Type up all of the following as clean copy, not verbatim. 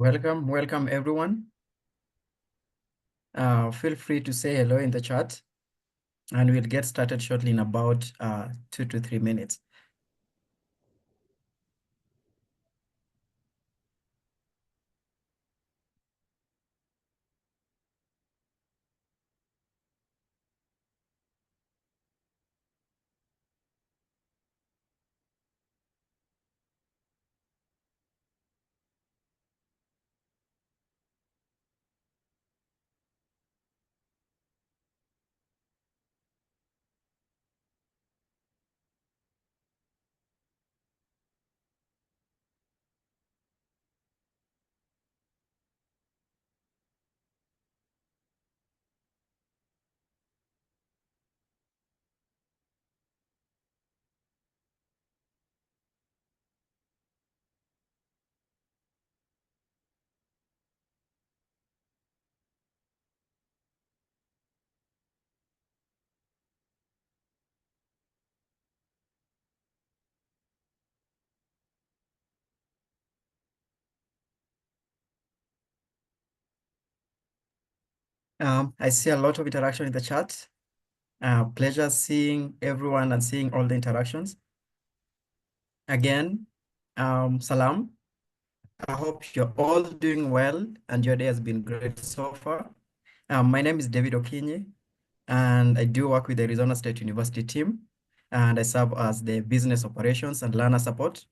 Welcome everyone. Feel free to say hello in the chat, and we'll get started shortly in about 2 to 3 minutes. I see a lot of interaction in the chat. Pleasure seeing everyone and seeing all the interactions. Again, salam. I hope you're all doing well and your day has been great so far. My name is David Okinyi, and I do work with the Arizona State University team, and I serve as the business operations and learner support.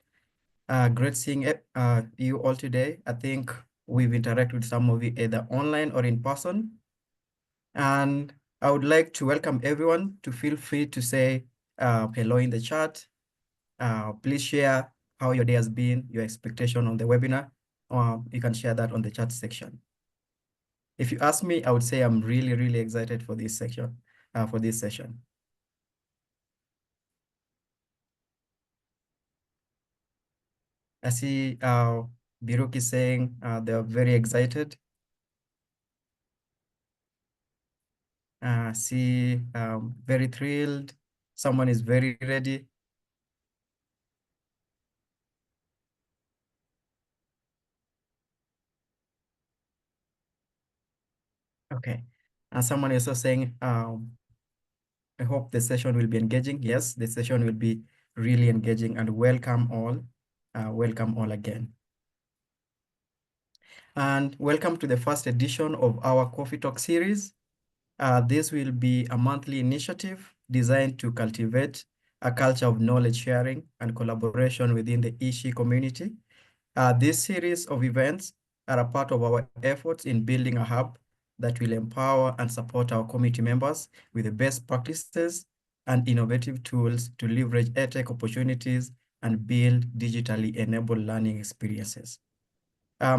Great seeing you all today. I think we've interacted with some of you either online or in person. And I would like to welcome everyone to feel free to say hello in the chat. Please share how your day has been, your expectation on the webinar. You can share that on the chat section. If you ask me, I would say I'm really, really excited for this section, for this session. I see Biruk is saying they're very excited. See, very thrilled. Someone is very ready. Okay. And someone is also saying, I hope the session will be engaging. Yes, the session will be really engaging, and welcome all again. And welcome to the first edition of our Coffee Talk series. This will be a monthly initiative designed to cultivate a culture of knowledge sharing and collaboration within the Ishi community. This series of events are a part of our efforts in building a hub that will empower and support our community members with the best practices and innovative tools to leverage EdTech opportunities and build digitally enabled learning experiences.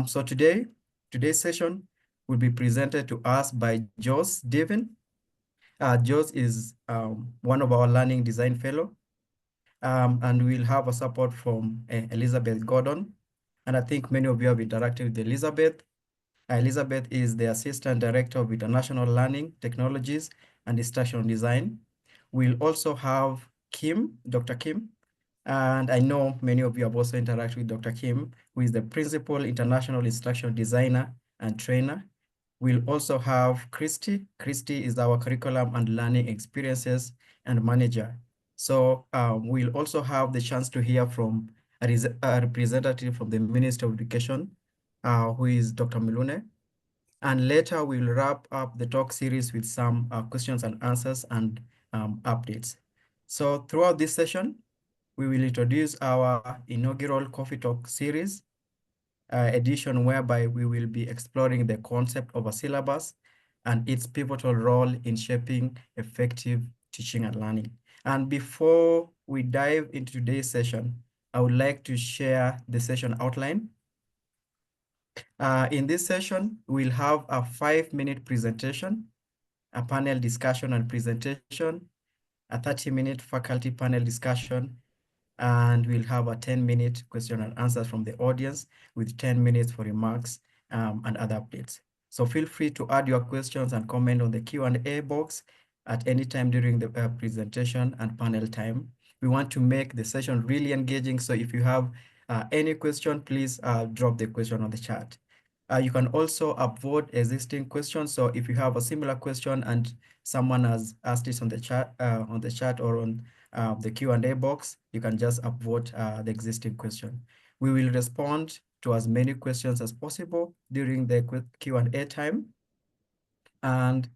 So today's session will be presented to us by Jos Devin. Jos is one of our learning design fellow, and we'll have a support from Elizabeth Gordon. And I think many of you have interacted with Elizabeth. Elizabeth is the Assistant Director of International Learning, Technologies, and Instructional Design. We'll also have Kim, Dr. Kim, and I know many of you have also interacted with Dr. Kim, who is the Principal International Instructional Designer and Trainer. We'll also have Christy. Christy is our Curriculum and Learning Experiences and Manager. So we'll also have the chance to hear from a representative from the Ministry of Education, who is Dr. Milune. And later we'll wrap up the talk series with some questions and answers and updates. So throughout this session, we will introduce our inaugural Coffee Talk series edition, whereby we will be exploring the concept of a syllabus and its pivotal role in shaping effective teaching and learning. And before we dive into today's session, I would like to share the session outline. In this session, we'll have a 5-minute presentation, a panel discussion and presentation, a 30-minute faculty panel discussion, and we'll have a 10-minute question and answers from the audience with 10 minutes for remarks and other updates. So feel free to add your questions and comment on the Q&A box at any time during the presentation and panel time. We want to make the session really engaging, so if you have any question, please drop the question on the chat. You can also upvote existing questions. So if you have a similar question and someone has asked it on the chat or on the Q&A box, you can just upvote the existing question. We will respond to as many questions as possible during the Q&A time. And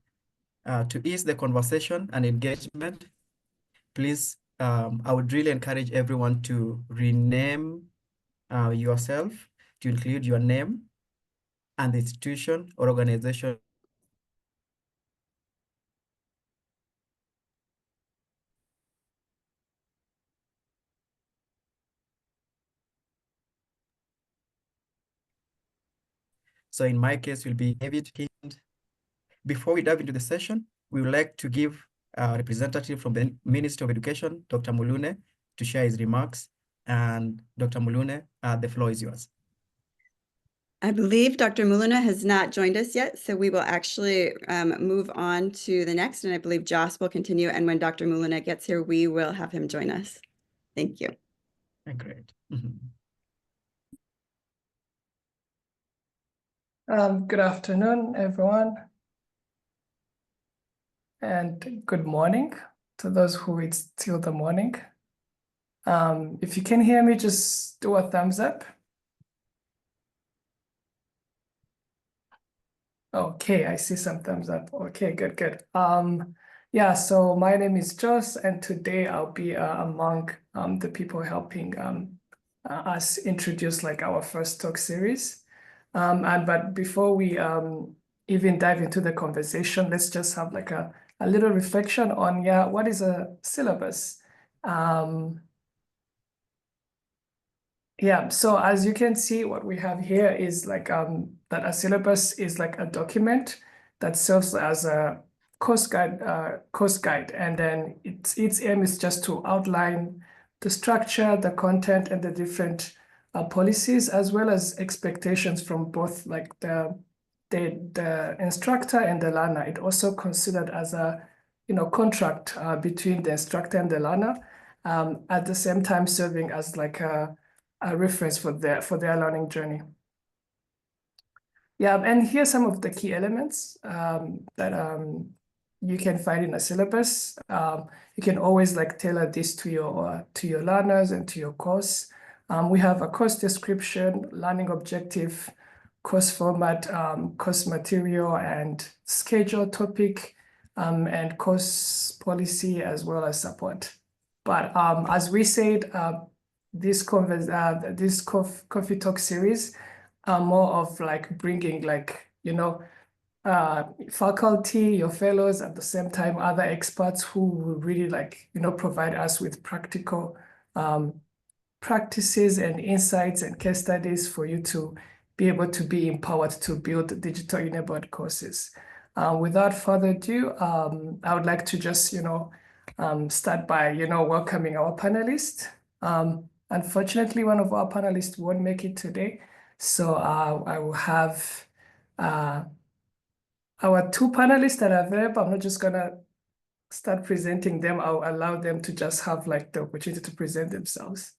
to ease the conversation and engagement, please, I would really encourage everyone to rename yourself to include your name and the institution or organization. So in my case, will be David Hind. Before we dive into the session, we would like to give a representative from the Ministry of Education, Dr. Mulune, to share his remarks. And Dr. Mulune, the floor is yours. I believe Dr. Muluna has not joined us yet, so we will actually move on to the next, and I believe Joss will continue, and when Dr. Muluna gets here, we will have him join us. Thank you. Great. Good afternoon, everyone, and good morning to those who it's still the morning. If you can hear me, just do a thumbs up. Okay, I see some thumbs up. Okay, good. Yeah, so my name is Joss, and today I'll be among the people helping us introduce like our first talk series. But before we even dive into the conversation, let's just have like a little reflection on, what is a syllabus? Yeah, so as you can see, what we have here is like that a syllabus is like a document that serves as a course guide, and then its aim is just to outline the structure, the content, and the different policies, as well as expectations from both like the instructor and the learner. It also considered as a contract between the instructor and the learner, at the same time serving as like a reference for their learning journey. Yeah, and here's some of the key elements that you can find in a syllabus. You can always like tailor this to your learners and to your course. We have a course description, learning objective, course format, course material, and schedule, topic, and course policy, as well as support. But as we said, this coffee talk series are more of like bringing like faculty, your fellows, at the same time other experts who will really like provide us with practical practices and insights and case studies for you to be able to be empowered to build digital enabled courses. Without further ado, I would like to just start by welcoming our panelists. Unfortunately, one of our panelists won't make it today, so I will have our two panelists that are available. I'm not just gonna start presenting them. I'll allow them to just have like the opportunity to present themselves.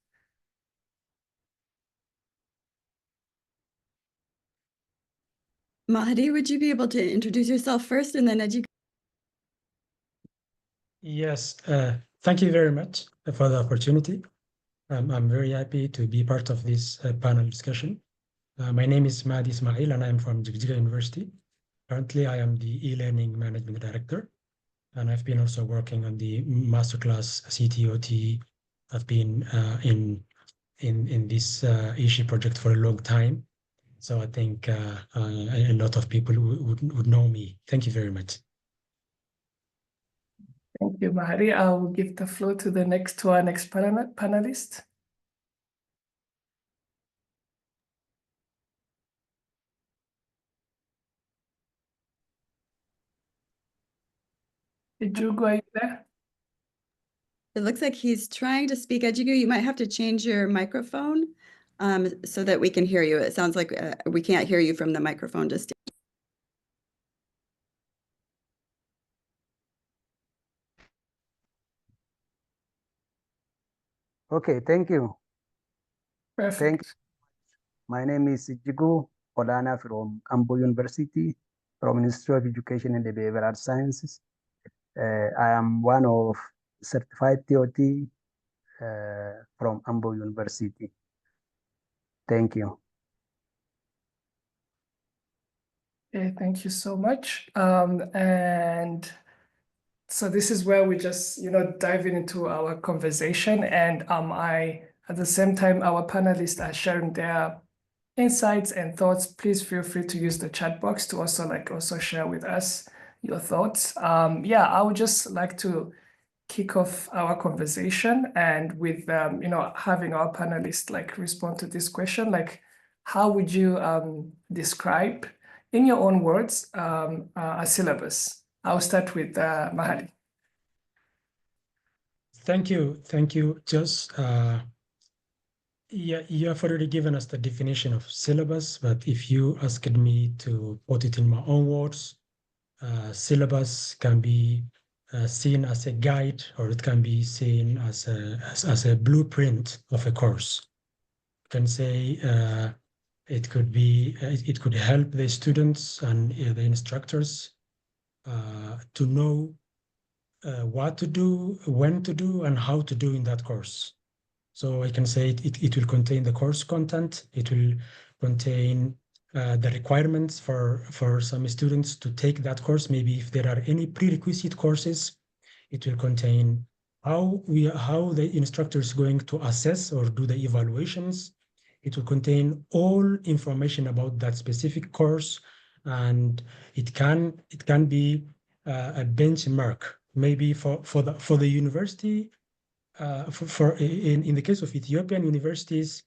Mahdi, would you be able to introduce yourself first, and then Eji? Yes, thank you very much for the opportunity. I'm very happy to be part of this panel discussion. My name is Mahdi Ismail, and I'm from Jigjiga University. Currently, I am the e-learning management director, and I've been also working on the masterclass CTOT. I've been in this issue project for a long time, so I think a lot of people would know me. Thank you very much. Thank you, Mahdi. I will give the floor to the next panelist. Ejugu, are you there? It looks like he's trying to speak. Ejigu, you might have to change your microphone so that we can hear you. It sounds like we can't hear you from the microphone just yet. Okay, thank you. Perfect. Thank you. My name is Jigu. Olana from Ambo University, from Ministry of Education and Behavioral Sciences. I am one of certified TOT from Ambo University. Thank you. Okay, thank you so much. And so this is where we just, diving into our conversation, and at the same time, our panelists are sharing their insights and thoughts. Please feel free to use the chat box to also share with us your thoughts. I would just like to kick off our conversation, and with having our panelists respond to this question, how would you describe in your own words a syllabus? I'll start with Mahadi. Thank you. Just yeah, you have already given us the definition of syllabus, but if you asked me to put it in my own words, syllabus can be seen as a guide, or it can be seen as a blueprint of a course. You can say it could be it could help the students and the instructors to know what to do, when to do, and how to do in that course. So I can say it will contain the course content. It will contain the requirements for some students to take that course. Maybe if there are any prerequisite courses, it will contain how the instructor is going to assess or do the evaluations. It will contain all information about that specific course, and it can be a benchmark. Maybe for the university. In the case of Ethiopian universities,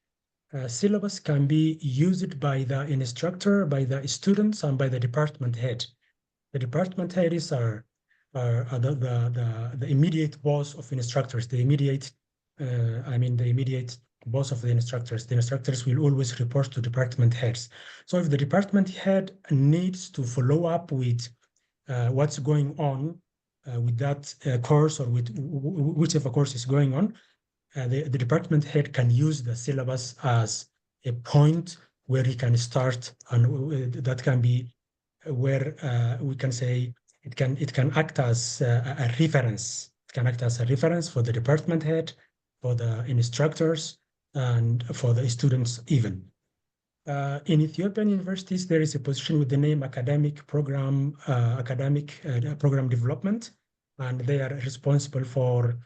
syllabus can be used by the instructor, by the students, and by the department head. The department heads are the immediate boss of instructors. The immediate boss of the instructors. The instructors will always report to department heads. So if the department head needs to follow up with what's going on with that course, or with whichever course is going on, the department head can use the syllabus as a point where he can start, and that can be where we can say it can act as a reference. It can act as a reference for the department head, for the instructors, and for the students even. In Ethiopian universities, there is a position with the name academic program development, and they are responsible for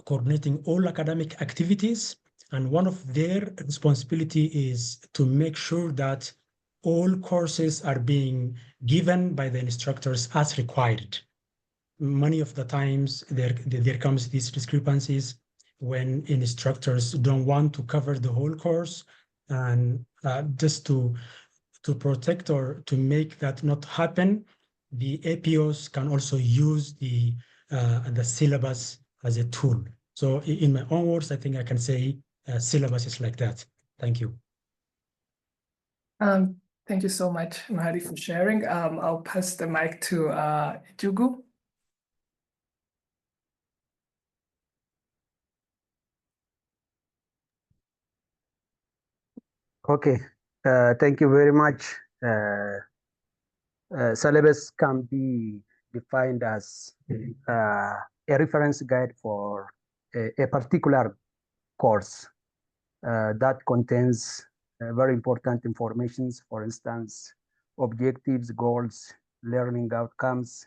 coordinating all academic activities. And one of their responsibility is to make sure that all courses are being given by the instructors as required. Many of the times there comes these discrepancies when instructors don't want to cover the whole course, and just to protect or to make that not happen, the APOs can also use the syllabus as a tool. So in my own words, I think I can say syllabus is like that. Thank you. Thank you so much, Mahadi, for sharing. I'll pass the mic to Jugu. Okay, thank you very much. Syllabus can be defined as a reference guide for a particular course that contains very important informations, for instance, objectives, goals, learning outcomes.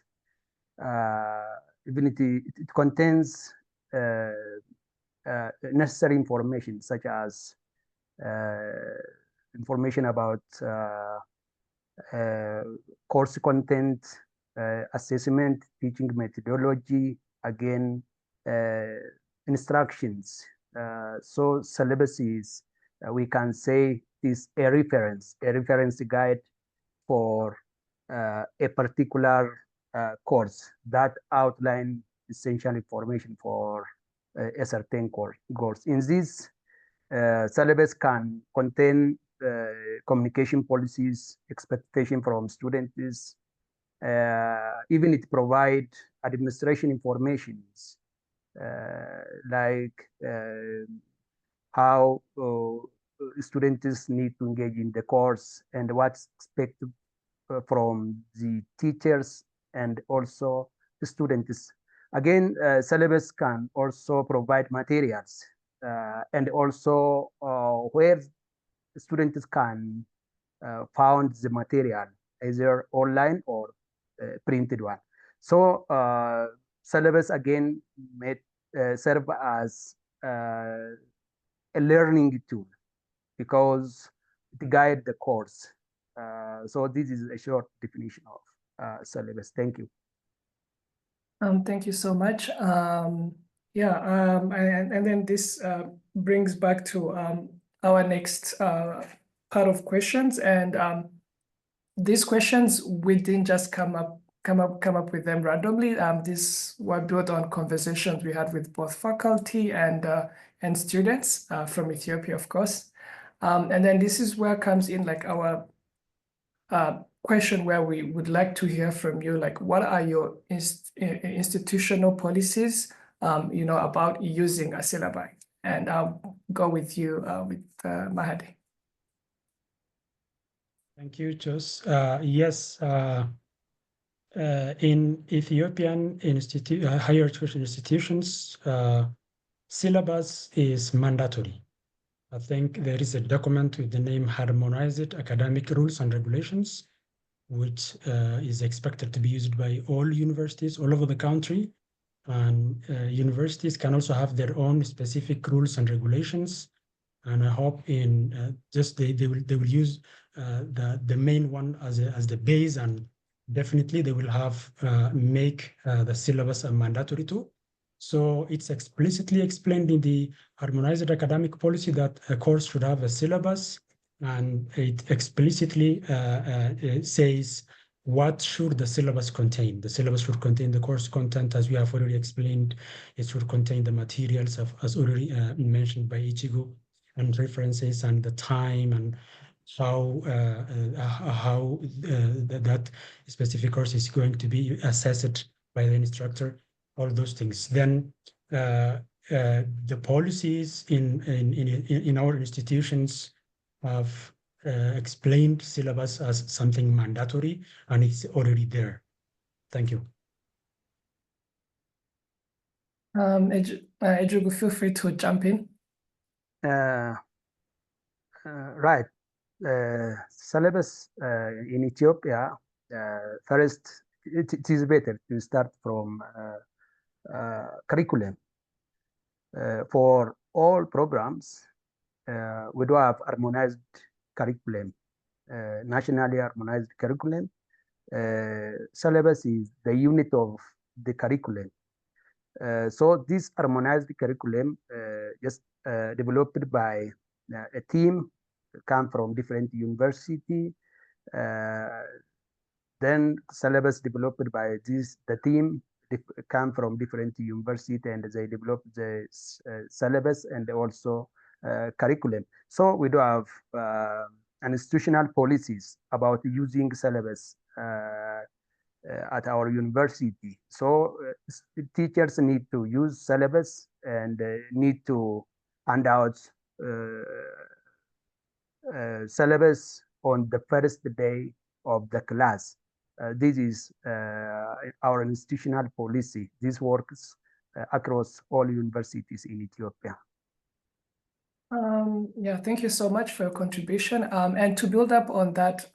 Even it contains necessary information such as information about course content, assessment, teaching methodology, again, instructions. So syllabus is, we can say, is a reference guide for a particular course that outline essential information for a certain course. In this, syllabus can contain communication policies, expectation from students, even it provide administration informations like how students need to engage in the course and what's expected from the teachers and also the students. Again, syllabus can also provide materials and also where students can found the material either online or printed one. So syllabus again may serve as a learning tool because it guide the course. So this is a short definition of syllabus. Thank you. Thank you so much. And then this brings back to our next part of questions. And these questions, we didn't just come up with them randomly. These were built on conversations we had with both faculty and students from Ethiopia, of course. And then this is where comes in like our question where we would like to hear from you, like what are your institutional policies, about using a syllabi? And I'll go with you, with Mahadi. Thank you, Jos. Yes, in Ethiopian higher education institutions, syllabus is mandatory. I think there is a document with the name Harmonized Academic Rules and Regulations, which is expected to be used by all universities all over the country. And universities can also have their own specific rules and regulations. And I hope in they will use the main one as the base, and definitely they will have make the syllabus a mandatory too. So it's explicitly explained in the harmonized academic policy that a course should have a syllabus, and it explicitly says what should the syllabus contain. The syllabus should contain the course content, as we have already explained. It should contain the materials as already mentioned by Ichigo, and references and the time and how that specific course is going to be assessed by the instructor, all those things. Then the policies in our institutions have explained syllabus as something mandatory, and it's already there. Thank you. Ejugu, feel free to jump in. Right. Syllabus in Ethiopia, first, it is better to start from curriculum. For all programs, we do have harmonized curriculum, nationally harmonized curriculum. Syllabus is the unit of the curriculum. So this harmonized curriculum just developed by a team, come from different university. Then syllabus developed by the team come from different university, and they develop the syllabus and also curriculum. So we do have institutional policies about using syllabus at our university. So teachers need to use syllabus and need to hand out syllabus on the first day of the class. This is our institutional policy. This works across all universities in Ethiopia. Yeah, thank you so much for your contribution. And to build up on that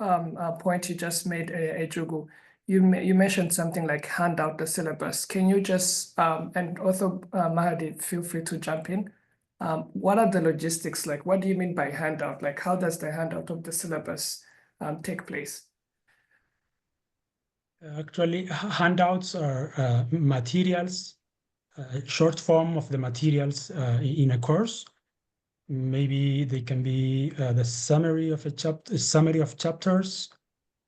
point you just made, Ejugu, you mentioned something like hand out the syllabus. Can you just, and also Mahadi, feel free to jump in. What are the logistics like? What do you mean by handout? Like, how does the handout of the syllabus take place? Actually, handouts are materials, short form of the materials in a course. Maybe they can be the summary of a chapter, summary of chapters,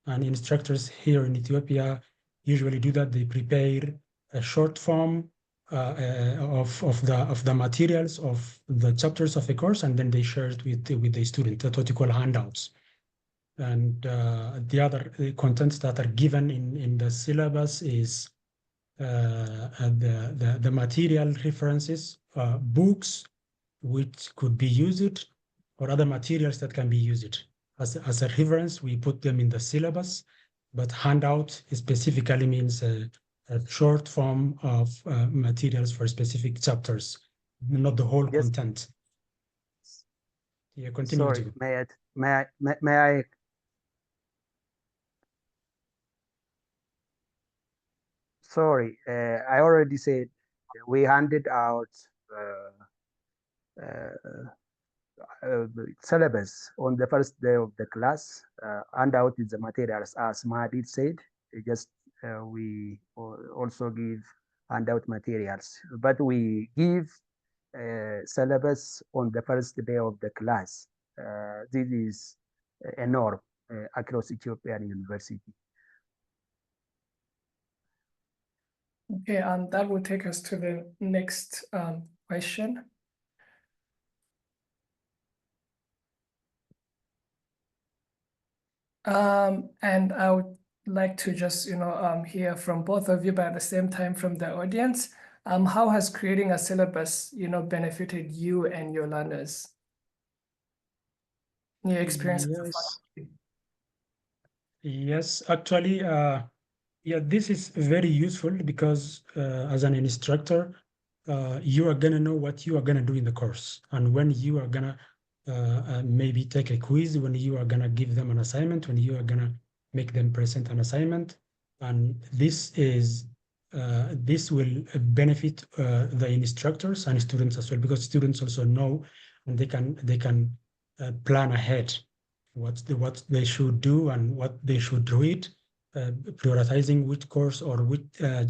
and instructors here in Ethiopia usually do that. They prepare a short form of the materials of the chapters of the course, and then they share it with the student. That's what you call handouts. And the other contents that are given in the syllabus is the material references, books which could be used, or other materials that can be used. As a reference, we put them in the syllabus, but handout specifically means a short form of materials for specific chapters, not the whole Yes. content. Yeah, continue. Sorry, may I sorry, I already said we handed out syllabus on the first day of the class. Handout is the materials, as Mahdi said. We also give handout materials, but we give syllabus on the first day of the class. This is a norm across Ethiopian university. Okay, and that will take us to the next question. And I would like to just, hear from both of you, but at the same time from the audience. How has creating a syllabus, benefited you and your learners? Your experience? Yes, actually, yeah, this is very useful because as an instructor, you are gonna know what you are gonna do in the course, and when you are gonna maybe take a quiz, when you are gonna give them an assignment, when you are gonna make them present an assignment, and this will benefit the instructors and students as well, because students also know, and they can plan ahead what they should do and what they should read, prioritizing which course or which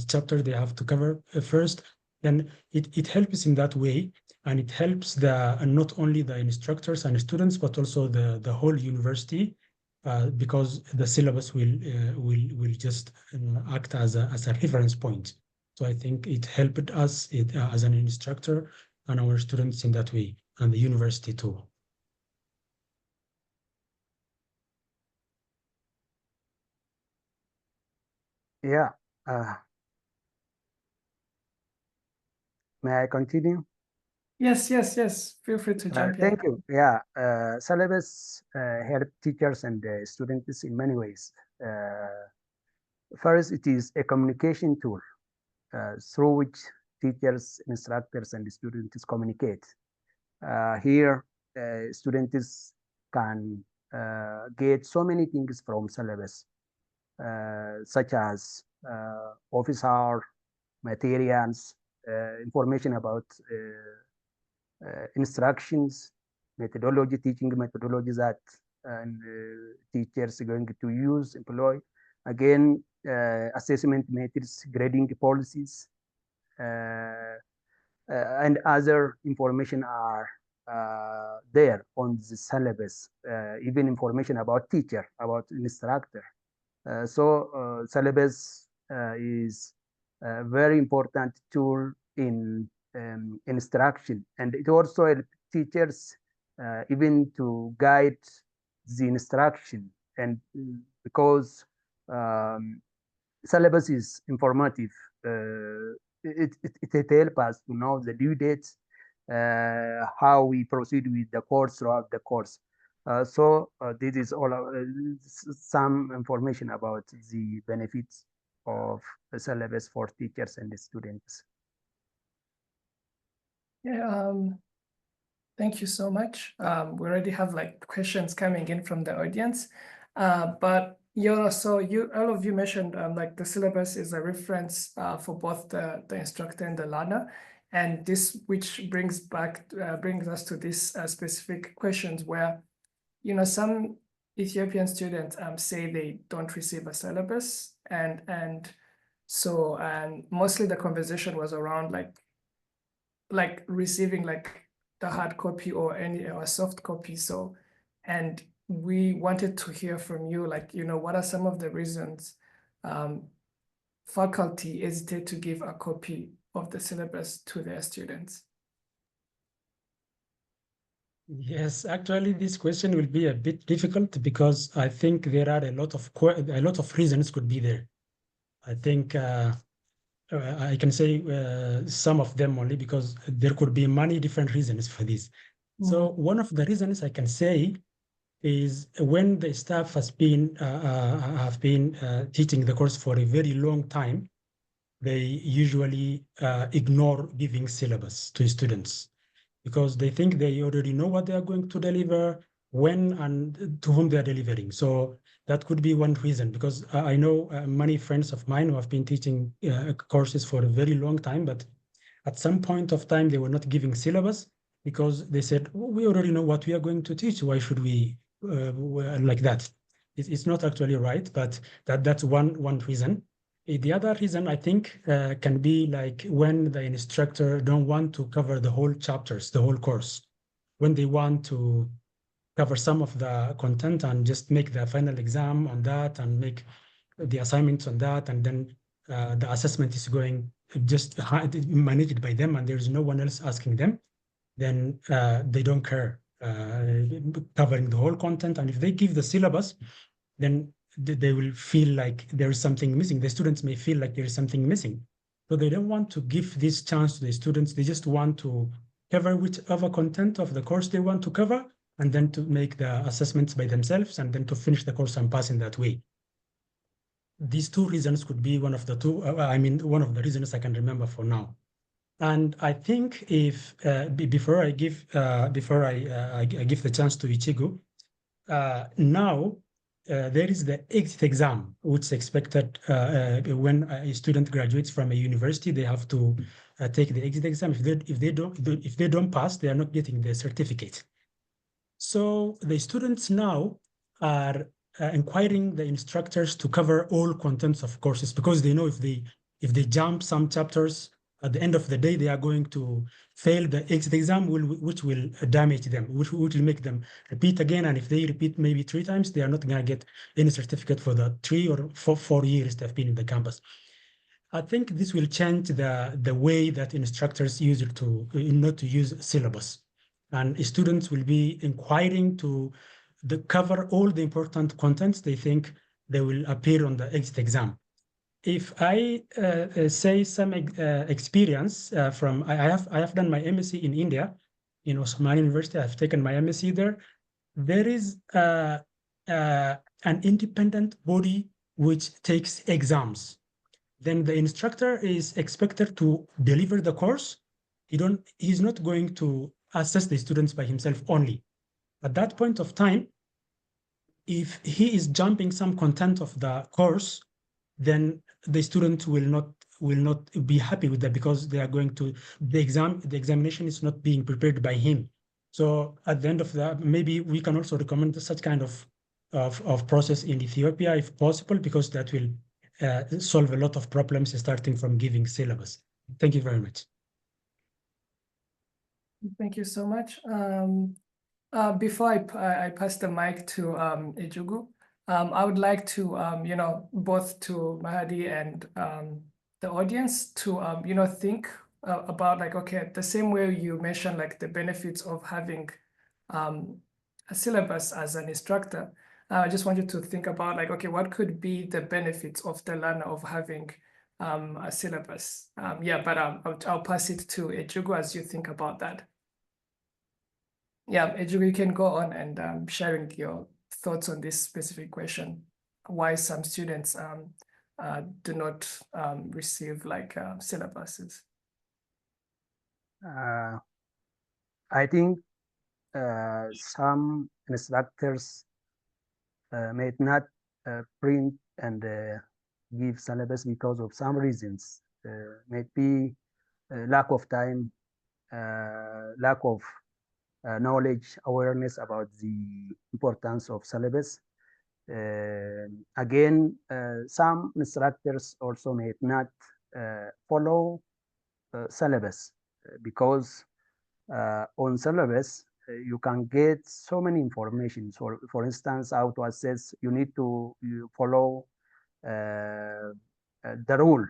chapter they have to cover first. Then it helps in that way, and it helps not only the instructors and students, but also the whole university, because the syllabus will just act as a reference point. So I think it helped us as an instructor and our students in that way, and the university too. Yeah. May I continue? Yes. Feel free to jump in. Thank you. Yeah, syllabus help teachers and students in many ways. First, it is a communication tool through which teachers, instructors, and students communicate. Here, students can get so many things from syllabus, such as office hour, materials, information about instructions, methodology, teaching methodologies that teachers are going to use, employ. Again, assessment methods, grading policies, and other information are there on the syllabus, even information about teacher, about instructor. So syllabus is a very important tool in instruction, and it also helps teachers even to guide the instruction, and because syllabus is informative, it helps us to know the due dates, how we proceed with the course throughout the course. So this is all some information about the benefits of the syllabus for teachers and the students. Yeah, thank you so much. We already have questions coming in from the audience, but all of you mentioned the syllabus is a reference for both the instructor and the learner, and this which brings us to these specific questions where some Ethiopian students say they don't receive a syllabus, and so mostly the conversation was around like receiving the hard copy or a soft copy. So, and we wanted to hear from you, what are some of the reasons faculty hesitate to give a copy of the syllabus to their students? Yes, actually, this question will be a bit difficult because I think there are a lot of reasons could be there. I think I can say some of them only, because there could be many different reasons for this. So one of the reasons I can say is when the staff have been teaching the course for a very long time, they usually ignore giving syllabus to students because they think they already know what they are going to deliver, when and to whom they are delivering. So that could be one reason, because I know many friends of mine who have been teaching courses for a very long time, but at some point of time, they were not giving syllabus because they said, we already know what we are going to teach. Why should we like that? It's not actually right, but that's one reason. The other reason I think can be like when the instructor don't want to cover the whole chapters, the whole course, when they want to cover some of the content and just make the final exam on that and make the assignments on that, and then the assessment is going just managed by them and there's no one else asking them, then they don't care covering the whole content. And if they give the syllabus, then they will feel like there is something missing. The students may feel like there is something missing. So they don't want to give this chance to the students. They just want to cover whichever content of the course they want to cover, and then to make the assessments by themselves, and then to finish the course and pass in that way. These two reasons could be one of the two, one of the reasons I can remember for now. And I think if before I give the chance to Ichigo, now there is the exit exam, which is expected when a student graduates from a university. They have to take the exit exam. If they don't pass, they are not getting the certificate. So the students now are inquiring the instructors to cover all contents of courses, because they know if they jump some chapters, at the end of the day, they are going to fail the exit exam, which will damage them, which will make them repeat again. And if they repeat maybe 3 times, they are not going to get any certificate for the 3 or 4 years they've been in the campus. I think this will change the way that instructors use it not to use syllabus. And students will be inquiring to cover all the important contents they think they will appear on the exit exam. If I say some experience from, I have done my MSc in India, in Osman University. I've taken my MSc there. There is an independent body which takes exams. Then the instructor is expected to deliver the course. He's not going to assess the students by himself only. At that point of time, if he is jumping some content of the course, then the student will not be happy with that, because they are going to the examination is not being prepared by him. So at the end of that, maybe we can also recommend such kind of process in Ethiopia if possible, because that will solve a lot of problems starting from giving syllabus. Thank you very much. Thank you so much. Before I pass the mic to Ejugu, I would like to, both to Mahadi and the audience to, think about like, okay, the same way you mentioned like the benefits of having a syllabus as an instructor. I just want you to think about like, okay, what could be the benefits of the learner of having a syllabus? But I'll pass it to Ejugu as you think about that. Yeah, Ejugu, you can go on and sharing your thoughts on this specific question, why some students do not receive like syllabuses. I think some instructors may not print and give syllabus because of some reasons. Maybe lack of time, lack of knowledge, awareness about the importance of syllabus. Again, some instructors also may not follow syllabus because on syllabus, you can get so many information. So for instance, how to assess, you need to follow the rule.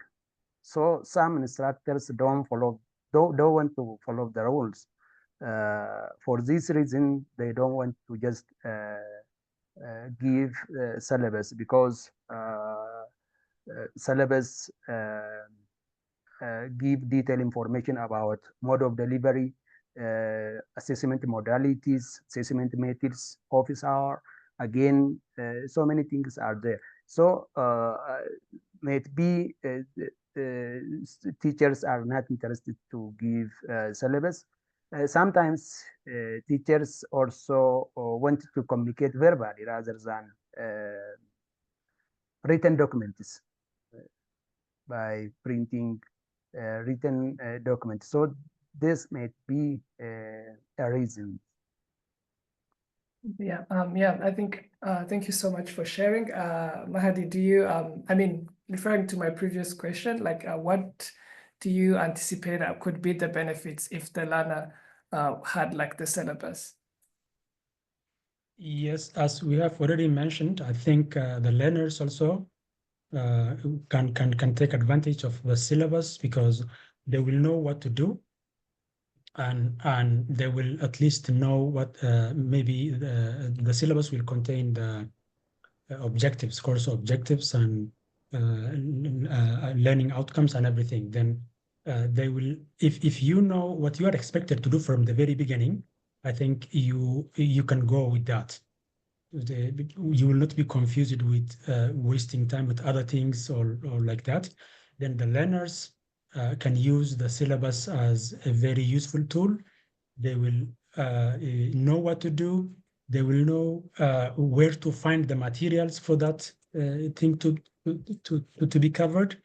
So some instructors don't want to follow the rules. For this reason, they don't want to just give syllabus, because syllabus give detailed information about mode of delivery, assessment modalities, assessment methods, office hour. Again, so many things are there. So maybe teachers are not interested to give syllabus. Sometimes teachers also want to communicate verbally rather than written documents by printing written documents. So this may be a reason. Yeah, I think, thank you so much for sharing. Mahadi, do you, I mean, referring to my previous question, like what do you anticipate could be the benefits if the learner had like the syllabus? Yes, as we have already mentioned, I think the learners also can take advantage of the syllabus because they will know what to do, and they will at least know what maybe the syllabus will contain the objectives, course objectives, and learning outcomes and everything. Then they will, if you know what you are expected to do from the very beginning, I think you can go with that. You will not be confused with wasting time with other things or like that. Then the learners can use the syllabus as a very useful tool. They will know what to do. They will know where to find the materials for that thing to be covered.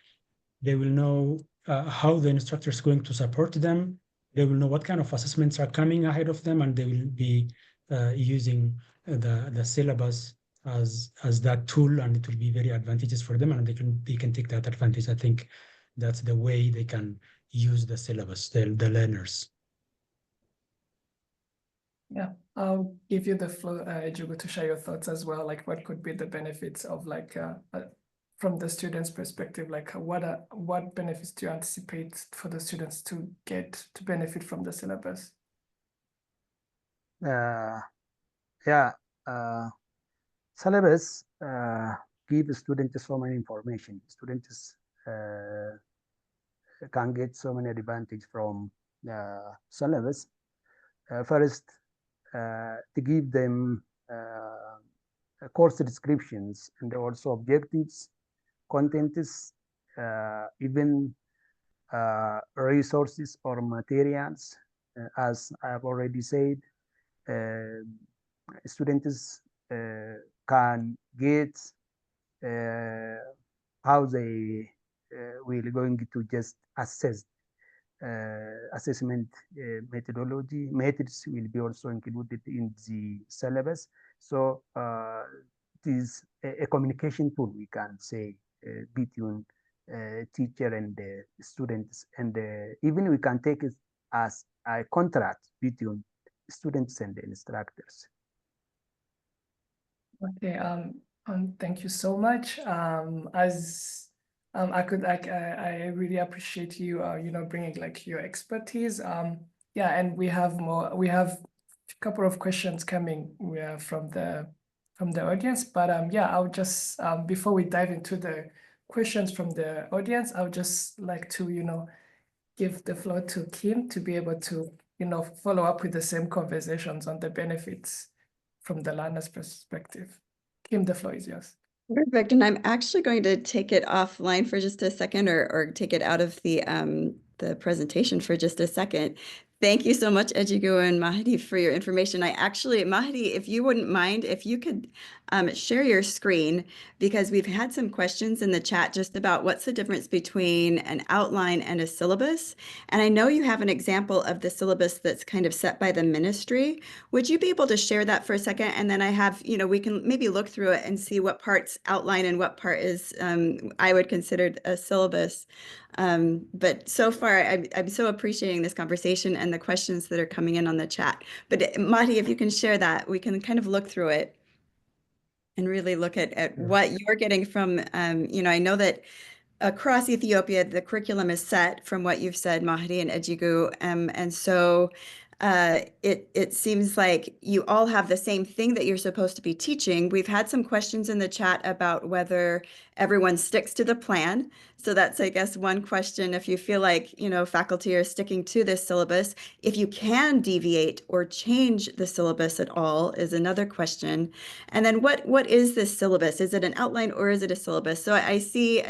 They will know how the instructor is going to support them. They will know what kind of assessments are coming ahead of them, and they will be using the syllabus as that tool, and it will be very advantageous for them, and they can take that advantage. I think that's the way they can use the syllabus, the learners. Yeah, I'll give you the floor, Ejugo, to share your thoughts as well. Like, what could be the benefits of like from the students' perspective? Like, what benefits do you anticipate for the students to get to benefit from the syllabus? Syllabus give students so many information. Students can get so many advantage from syllabus. First, to give them course descriptions and also objectives, contents, even resources or materials. As I have already said, students can get how they will going to just assess assessment methods will be also included in the syllabus. So it is a communication tool, we can say, between teacher and students, and even we can take it as a contract between students and the instructors. Okay, thank you so much. I really appreciate you, bringing like your expertise. Yeah, and we have a couple of questions coming from the audience, but yeah, I'll just, before we dive into the questions from the audience, I would just like to, give the floor to Kim to be able to, follow up with the same conversations on the benefits from the learner's perspective. Kim, the floor is yours. Perfect. And I'm actually going to take it offline for just a second, or take it out of the presentation for just a second. Thank you so much, Ejigo and Mahdi, for your information. Mahdi, if you wouldn't mind, if you could share your screen, because we've had some questions in the chat just about what's the difference between an outline and a syllabus. And I know you have an example of the syllabus that's kind of set by the ministry. Would you be able to share that for a second? And then I have, we can maybe look through it and see what part's outline and what part is, I would consider a syllabus. But so far, I'm so appreciating this conversation and the questions that are coming in on the chat. But Mahdi, if you can share that, we can kind of look through it and really look at what you're getting from, I know that across Ethiopia, the curriculum is set from what you've said, Mahdi and Ejigu. And so it seems like you all have the same thing that you're supposed to be teaching. We've had some questions in the chat about whether everyone sticks to the plan. So that's, I guess, one question. If you feel like, faculty are sticking to this syllabus, if you can deviate or change the syllabus at all is another question. And then what is this syllabus? Is it an outline or is it a syllabus? So I see,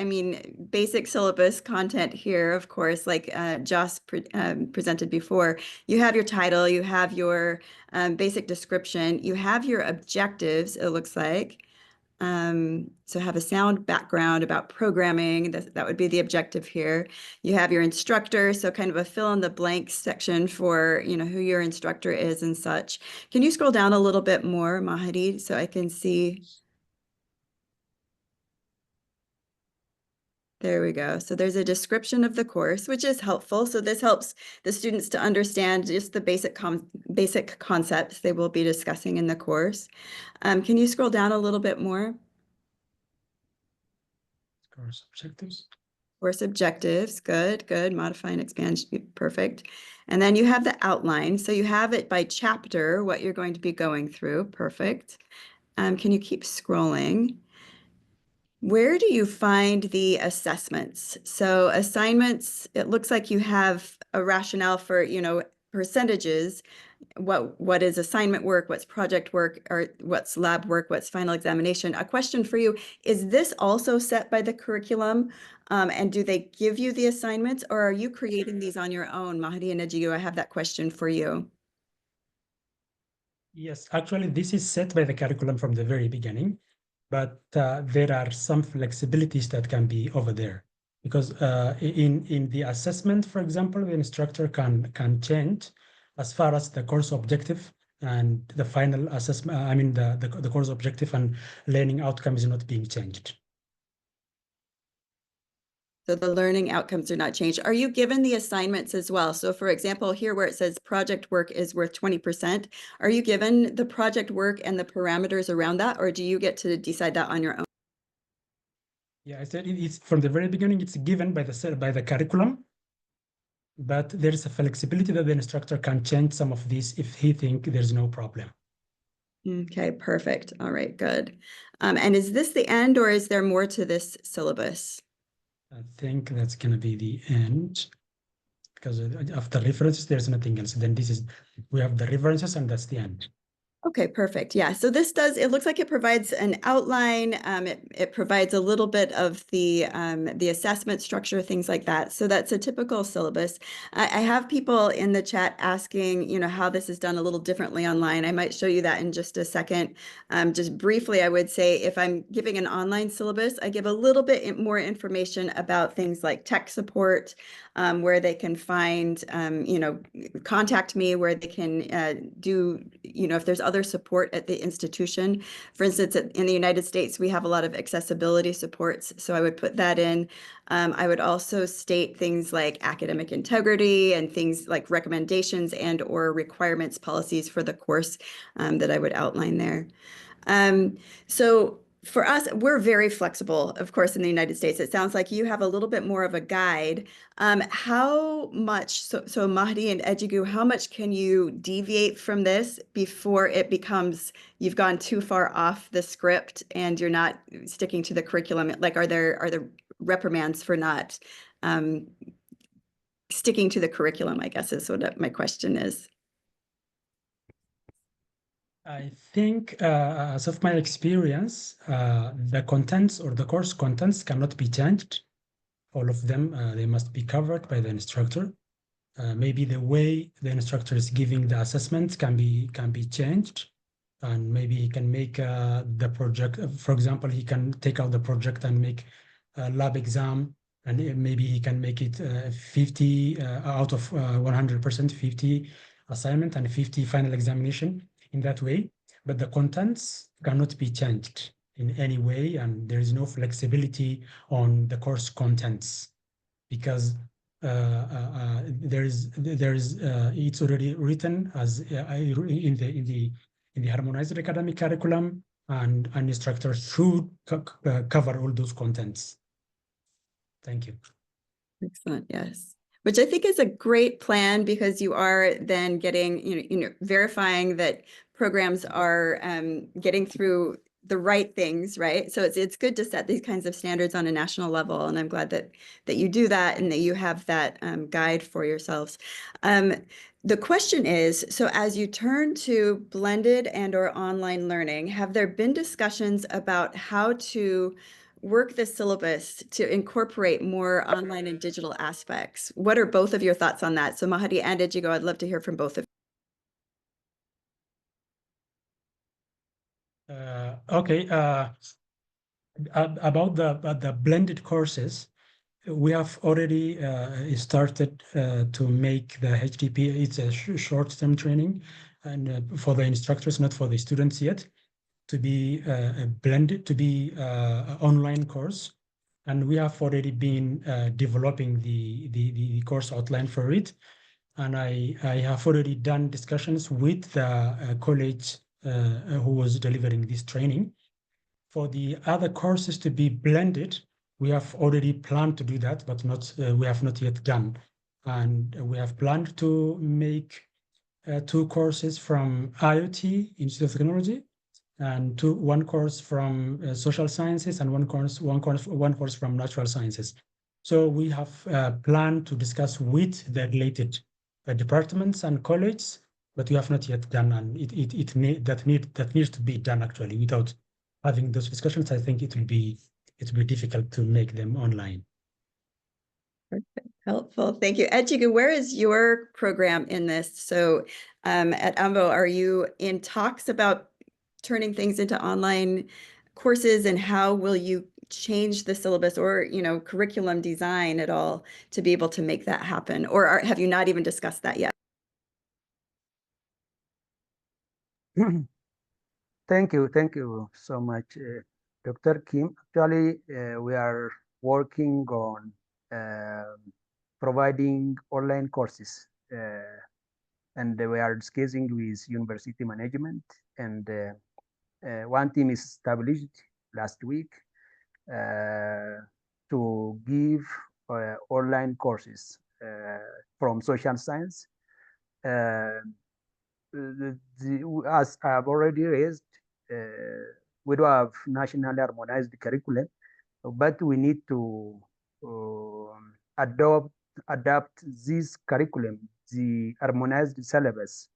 basic syllabus content here, of course, like Joss presented before. You have your title, you have your basic description, you have your objectives, it looks like. So have a sound background about programming, that would be the objective here. You have your instructor, so kind of a fill in the blanks section for, who your instructor is and such. Can you scroll down a little bit more, Mahdi, so I can see? There we go. So there's a description of the course, which is helpful. So this helps the students to understand just the basic concepts they will be discussing in the course. Can you scroll down a little bit more? Course objectives. Course objectives, good. Modify and expand, perfect. And then you have the outline. So you have it by chapter, what you're going to be going through, perfect. Can you keep scrolling? Where do you find the assessments? So assignments, it looks like you have a rationale for, percentages. What is assignment work, what's project work, or what's lab work, what's final examination. A question for you, is this also set by the curriculum? And do they give you the assignments, or are you creating these on your own? Mahdi and Ejigu, I have that question for you. Yes, actually, this is set by the curriculum from the very beginning, but there are some flexibilities that can be over there. Because in the assessment, for example, the instructor can change as far as the course objective and the final assessment, the course objective and learning outcome is not being changed. So the learning outcomes are not changed. Are you given the assignments as well? So for example, here where it says project work is worth 20%, are you given the project work and the parameters around that, or do you get to decide that on your own? Yeah, I said it's from the very beginning, it's given by the curriculum, but there is a flexibility that the instructor can change some of these if he thinks there's no problem. Okay, perfect. All right, good. And is this the end, or is there more to this syllabus? I think that's going to be the end, because after references, there's nothing else. Then we have the references, and that's the end. Okay, perfect. Yeah, so this it looks like it provides an outline. It provides a little bit of the assessment structure, things like that. So that's a typical syllabus. I have people in the chat asking, how this is done a little differently online. I might show you that in just a second. Just briefly, I would say if I'm giving an online syllabus, I give a little bit more information about things like tech support, where they can find, contact me, where they can do, if there's other support at the institution. For instance, in the United States, we have a lot of accessibility supports, so I would put that in. I would also state things like academic integrity and things like recommendations and or requirements policies for the course that I would outline there. So for us, we're very flexible, of course, in the United States. It sounds like you have a little bit more of a guide. How much, so Mahdi and Ejigu, how much can you deviate from this before it becomes, you've gone too far off the script and you're not sticking to the curriculum? Like, are there reprimands for not sticking to the curriculum, I guess is what my question is. I think, as of my experience, the contents or the course contents cannot be changed. All of them, they must be covered by the instructor. Maybe the way the instructor is giving the assessments can be changed, and maybe he can make the project. For example, he can take out the project and make a lab exam, and maybe he can make it 50 out of 100%, 50 assignment and 50 final examination. In that way, but the contents cannot be changed in any way, and there is no flexibility on the course contents because it's already written as in the harmonized academic curriculum, and an instructor should cover all those contents. Thank you. Excellent. Yes. which I think is a great plan because you are then getting, verifying that programs are getting through the right things, right? So it's good to set these kinds of standards on a national level, and I'm glad that you do that and that you have that guide for yourselves. The question is, so as you turn to blended and or online learning, have there been discussions about how to work the syllabus to incorporate more online and digital aspects? What are both of your thoughts on that? So Mahadi and Ejigo, I'd love to hear from both of you. Okay, about the blended courses, we have already started to make the HTP. It's a short-term training, and for the instructors, not for the students yet, to be blended, to be an online course. And we have already been developing the course outline for it. And I have already done discussions with the college who was delivering this training. For the other courses to be blended, we have already planned to do that, but we have not yet done. And we have planned to make 2 courses from IoT, Institute of Technology, and one course from social sciences, and one course from natural sciences. So we have planned to discuss with the related departments and colleges, but we have not yet done, and that needs to be done actually. Without having those discussions, I think it will be difficult to make them online. Perfect. Helpful. Thank you. Ejigo, where is your program in this? So at AMBO, are you in talks about turning things into online courses, and how will you change the syllabus or, curriculum design at all to be able to make that happen? Or have you not even discussed that yet? Thank you so much, Dr. Kim. Actually, we are working on providing online courses, and we are discussing with university management, and one team is established last week to give online courses from social science. As I have already raised, we do have nationally harmonized curriculum, but we need to adapt this curriculum, the harmonized syllabus,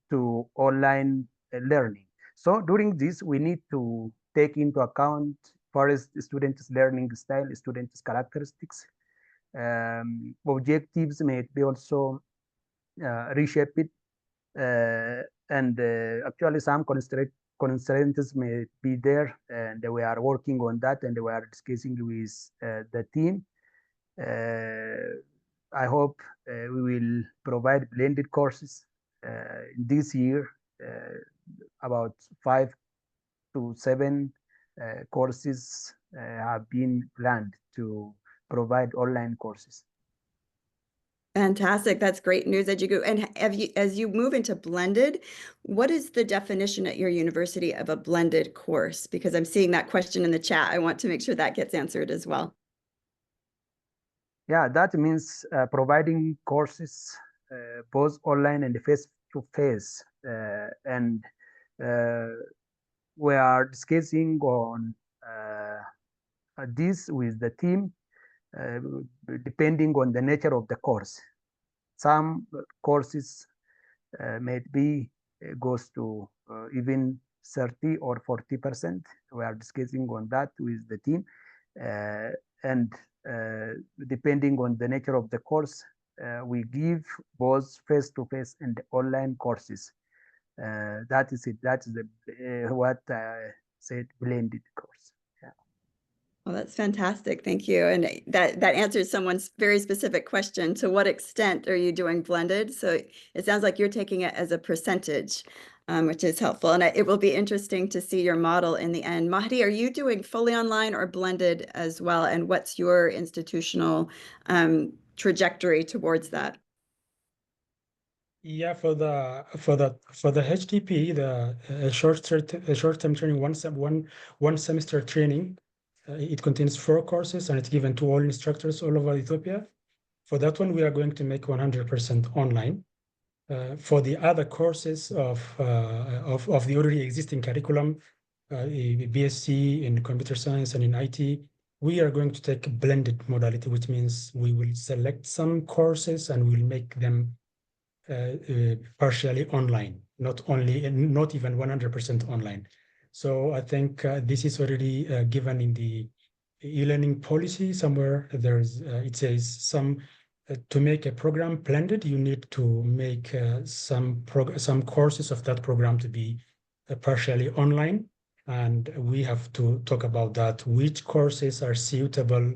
to online learning. So during this, we need to take into account first students' learning style, students' characteristics, objectives may be also reshaped, and actually some constraints may be there, and we are working on that, and we are discussing with the team. I hope we will provide blended courses this year. About 5 to 7 courses have been planned to provide online courses. Fantastic. That's great news, Ejigo. And as you move into blended, what is the definition at your university of a blended course? Because I'm seeing that question in the chat. I want to make sure that gets answered as well. Yeah, that means providing courses both online and face-to-face, and we are discussing on this with the team, depending on the nature of the course. Some courses maybe goes to even 30 or 40%. We are discussing on that with the team, and depending on the nature of the course, we give both face-to-face and online courses. That is it. That is what I said, blended course. Yeah. Well, that's fantastic. Thank you. And that answers someone's very specific question. To what extent are you doing blended? So it sounds like you're taking it as a percentage, which is helpful. And it will be interesting to see your model in the end. Mahdi, are you doing fully online or blended as well? And what's your institutional trajectory towards that? Yeah, for the HTP, the short-term training, one semester training, it contains 4 courses and it's given to all instructors all over Ethiopia. For that one, we are going to make 100% online. For the other courses of the already existing curriculum, BSc in computer science and in IT, we are going to take a blended modality, which means we will select some courses and we'll make them partially online, not even 100% online. So I think this is already given in the e-learning policy somewhere. It says to make a program blended, you need to make some courses of that program to be partially online, and we have to talk about that. Which courses are suitable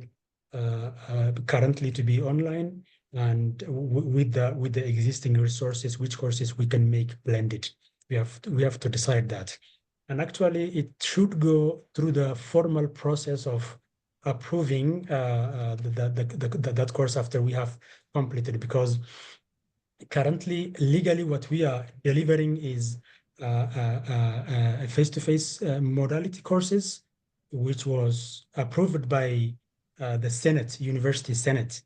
currently to be online, and with the existing resources, which courses we can make blended. We have to decide that, and actually it should go through the formal process of approving that course after we have completed, because currently legally what we are delivering is face-to-face modality courses, which was approved by the Senate, University Senate,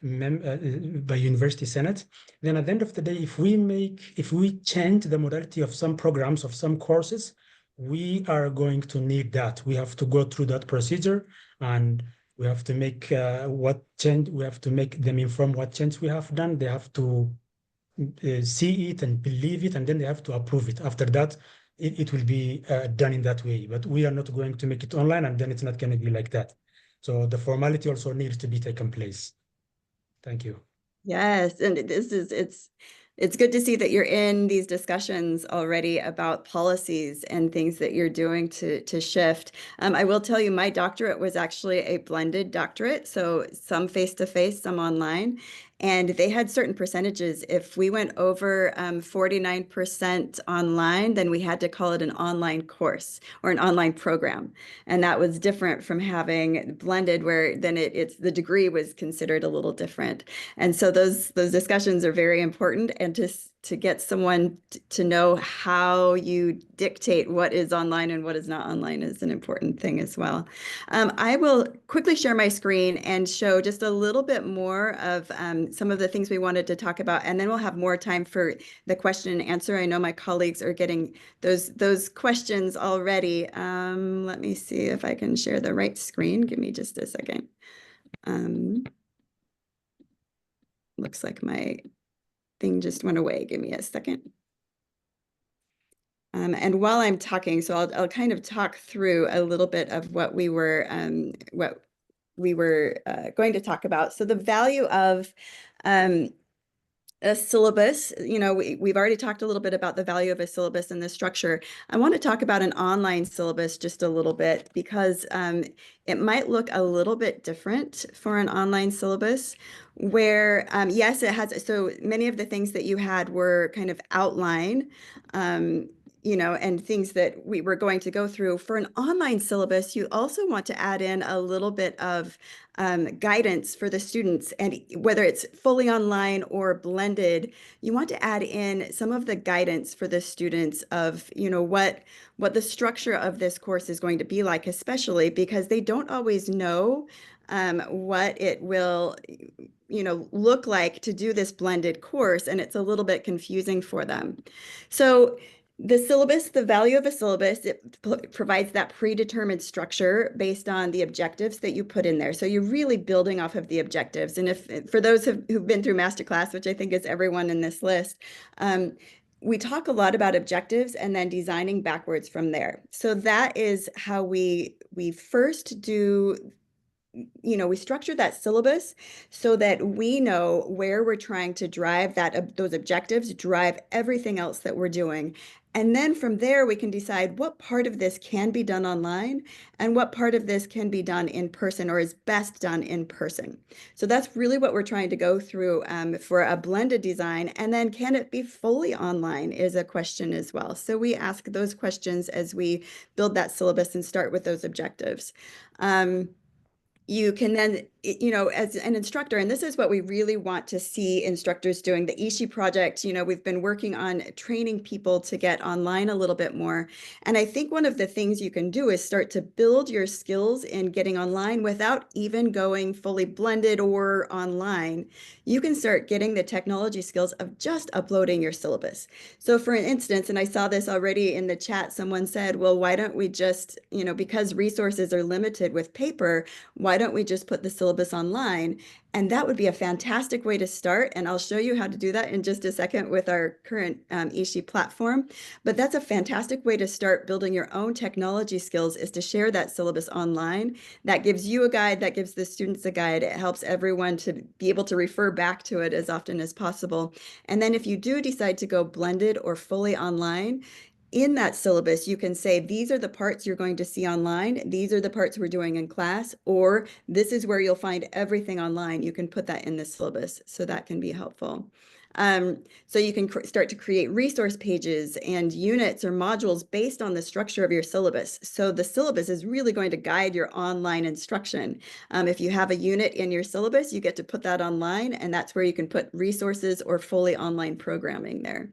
by University Senate. Then at the end of the day, if we change the modality of some programs, of some courses, we are going to need that. We have to go through that procedure, and we have to make we have to make them inform what change we have done. They have to see it and believe it, and then they have to approve it. After that, it will be done in that way. But we are not going to make it online, and then it's not going to be like that. So the formality also needs to be taken place. Thank you. Yes, and it's good to see that you're in these discussions already about policies and things that you're doing to shift. I will tell you, my doctorate was actually a blended doctorate, so some face-to-face, some online, and they had certain percentages. If we went over 49% online, then we had to call it an online course or an online program, and that was different from having blended, where then it's the degree was considered a little different. And so those discussions are very important, and to get someone to know how you dictate what is online and what is not online is an important thing as well. I will quickly share my screen and show just a little bit more of some of the things we wanted to talk about, and then we'll have more time for the question and answer. I know my colleagues are getting those questions already. Let me see if I can share the right screen. Give me just a second. Looks like my thing just went away. Give me a second. And while I'm talking, so I'll kind of talk through a little bit of what we were going to talk about. So the value of a syllabus, we've already talked a little bit about the value of a syllabus and the structure. I want to talk about an online syllabus just a little bit, because it might look a little bit different for an online syllabus, where yes, it has, so many of the things that you had were kind of outline, and things that we were going to go through. For an online syllabus, you also want to add in a little bit of guidance for the students, and whether it's fully online or blended, you want to add in some of the guidance for the students of, what the structure of this course is going to be like, especially because they don't always know what it will look like to do this blended course, and it's a little bit confusing for them. So the syllabus, the value of a syllabus, it provides that predetermined structure based on the objectives that you put in there. So you're really building off of the objectives. And for those who've been through masterclass, which I think is everyone in this list, we talk a lot about objectives and then designing backwards from there. So that is how we first do. We structure that syllabus so that we know where we're trying to drive those objectives, drive everything else that we're doing. And then from there, we can decide what part of this can be done online and what part of this can be done in person, or is best done in person. So that's really what we're trying to go through for a blended design. And then can it be fully online is a question as well. So we ask those questions as we build that syllabus and start with those objectives. you can then, as an instructor, and this is what we really want to see instructors doing, the Ishi project, we've been working on training people to get online a little bit more. And I think one of the things you can do is start to build your skills in getting online without even going fully blended or online. You can start getting the technology skills of just uploading your syllabus. So for instance, and I saw this already in the chat, someone said, well, why don't we just, because resources are limited with paper, why don't we just put the syllabus online? And that would be a fantastic way to start. And I'll show you how to do that in just a second with our current Ishi platform. But that's a fantastic way to start building your own technology skills, is to share that syllabus online. That gives you a guide, that gives the students a guide. It helps everyone to be able to refer back to it as often as possible. And then if you do decide to go blended or fully online, in that syllabus, you can say, these are the parts you're going to see online. These are the parts we're doing in class, or this is where you'll find everything online. You can put that in the syllabus, so that can be helpful. So you can start to create resource pages and units or modules based on the structure of your syllabus. So the syllabus is really going to guide your online instruction. If you have a unit in your syllabus, you get to put that online, and that's where you can put resources or fully online programming there.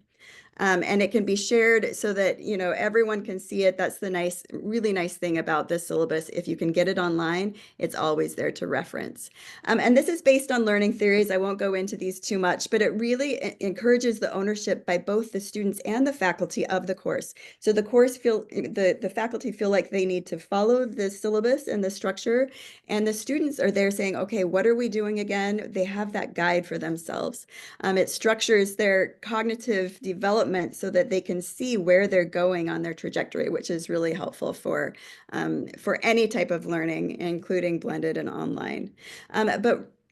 And it can be shared so that, everyone can see it. That's the really nice thing about this syllabus. If you can get it online, it's always there to reference. And this is based on learning theories. I won't go into these too much, but it really encourages the ownership by both the students and the faculty of the course. So the the faculty feel like they need to follow the syllabus and the structure, and the students are there saying, okay, what are we doing again? They have that guide for themselves. It structures their cognitive development so that they can see where they're going on their trajectory, which is really helpful for any type of learning, including blended and online.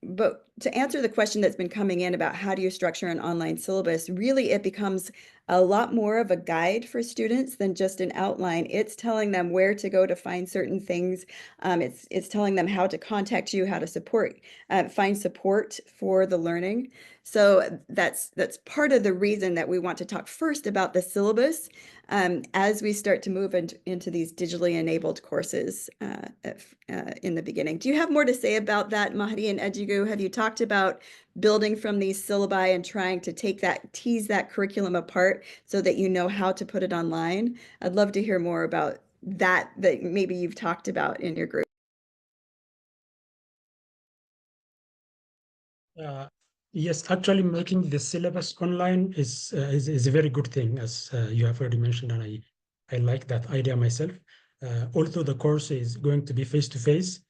But to answer the question that's been coming in about how do you structure an online syllabus, really it becomes a lot more of a guide for students than just an outline. It's telling them where to go to find certain things. It's telling them how to contact you, how to find support for the learning. So that's part of the reason that we want to talk first about the syllabus as we start to move into these digitally enabled courses in the beginning. Do you have more to say about that, Mahdi and Ejigu? Have you talked about building from these syllabi and trying to tease that curriculum apart so that you know how to put it online? I'd love to hear more about that maybe you've talked about in your group. Yes, actually making the syllabus online is a very good thing, as you have already mentioned, and I like that idea myself. Although the course is going to be face-to-face,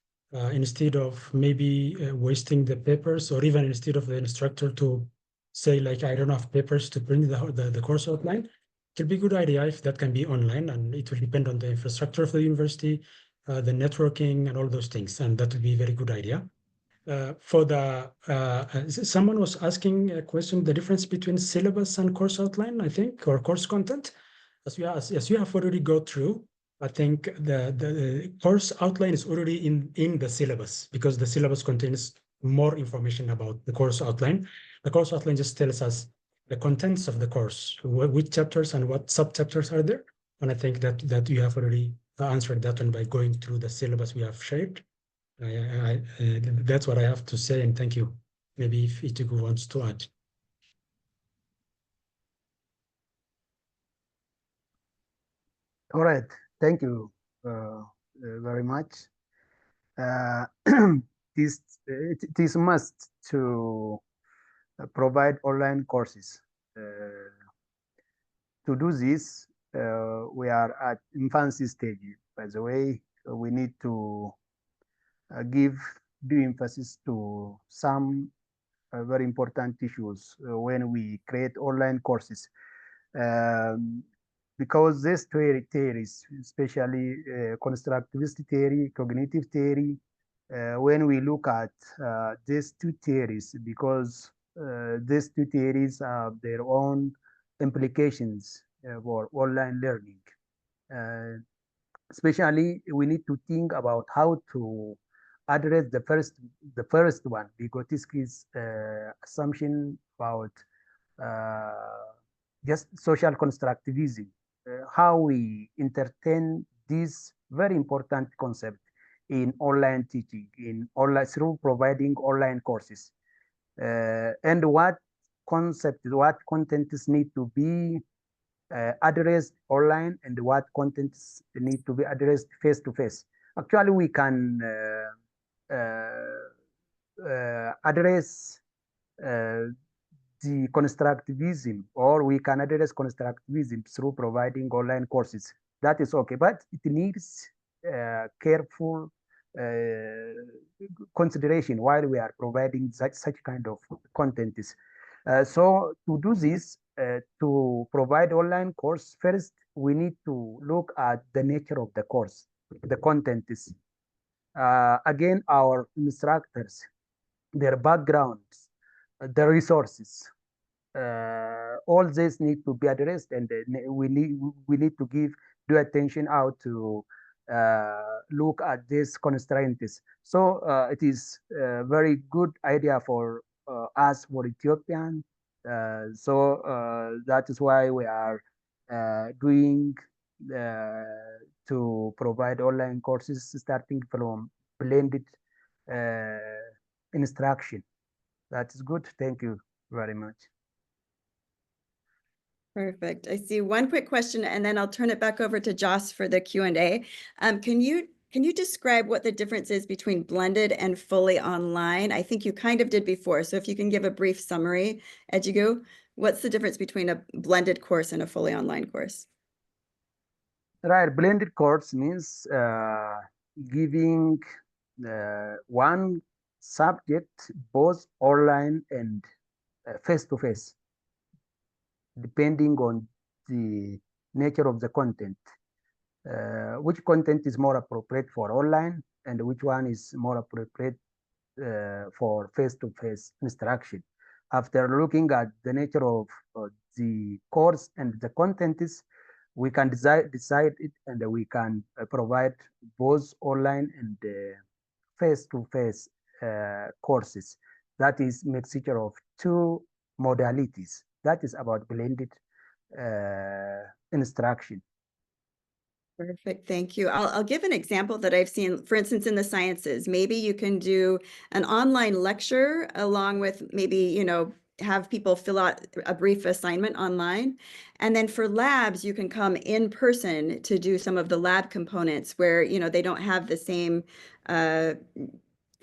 instead of maybe wasting the papers, or even instead of the instructor to say, like, I don't have papers to print the course outline, it will be a good idea if that can be online, and it will depend on the infrastructure of the university, the networking, and all those things, and that would be a very good idea. Someone was asking a question, the difference between syllabus and course outline, I think, or course content. As you have already go through, I think the course outline is already in the syllabus, because the syllabus contains more information about the course outline. The course outline just tells us the contents of the course, which chapters and what sub-chapters are there. And I think that you have already answered that one by going through the syllabus we have shared. That's what I have to say, and thank you. Maybe if Itiku wants to add. All right, thank you very much. It is a must to provide online courses. To do this, we are at infancy stage. By the way, we need to give due emphasis to some very important issues when we create online courses. Because these theories, especially constructivist theory, cognitive theory, when we look at these two theories, because these two theories have their own implications for online learning. Especially, we need to think about how to address the first one, Vygotsky's assumption about just social constructivism, how we entertain this very important concept in online teaching, through providing online courses, and what contents need to be addressed online and what contents need to be addressed face to face. Actually, we can address the constructivism, or we can address constructivism through providing online courses. That is okay, but it needs careful consideration while we are providing such kind of content. So to do this, to provide online course, first we need to look at the nature of the course, the content is. Again, our instructors, their backgrounds, the resources, all this need to be addressed, and we need to give due attention how to look at these constraints. So it is a very good idea for us, for Ethiopian. So that is why we are doing to provide online courses starting from blended instruction. That is good. Thank you very much. Perfect. I see one quick question, and then I'll turn it back over to Joss for the Q&A. Can you describe what the difference is between blended and fully online? I think you kind of did before, so if you can give a brief summary, Ejigu, what's the difference between a blended course and a fully online course? Right, blended course means giving one subject both online and face-to-face, depending on the nature of the content. Which content is more appropriate for online and which one is more appropriate for face-to-face instruction. After looking at the nature of the course and the content is, we can decide it, and we can provide both online and face-to-face courses. That is mixture of two modalities. That is about blended instruction. Perfect, thank you. I'll give an example that I've seen, for instance, in the sciences. Maybe you can do an online lecture along with maybe, you know, have people fill out a brief assignment online. And then for labs, you can come in person to do some of the lab components where, you know, they don't have the same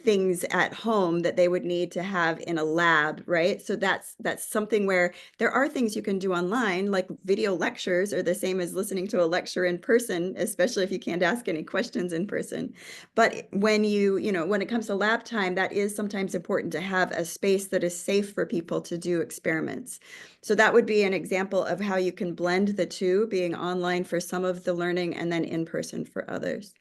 things at home that they would need to have in a lab, right? So that's something where there are things you can do online, like video lectures are the same as listening to a lecture in person, especially if you can't ask any questions in person. But when when it comes to lab time, that is sometimes important to have a space that is safe for people to do experiments. So that would be an example of how you can blend the two, being online for some of the learning and then in person for others.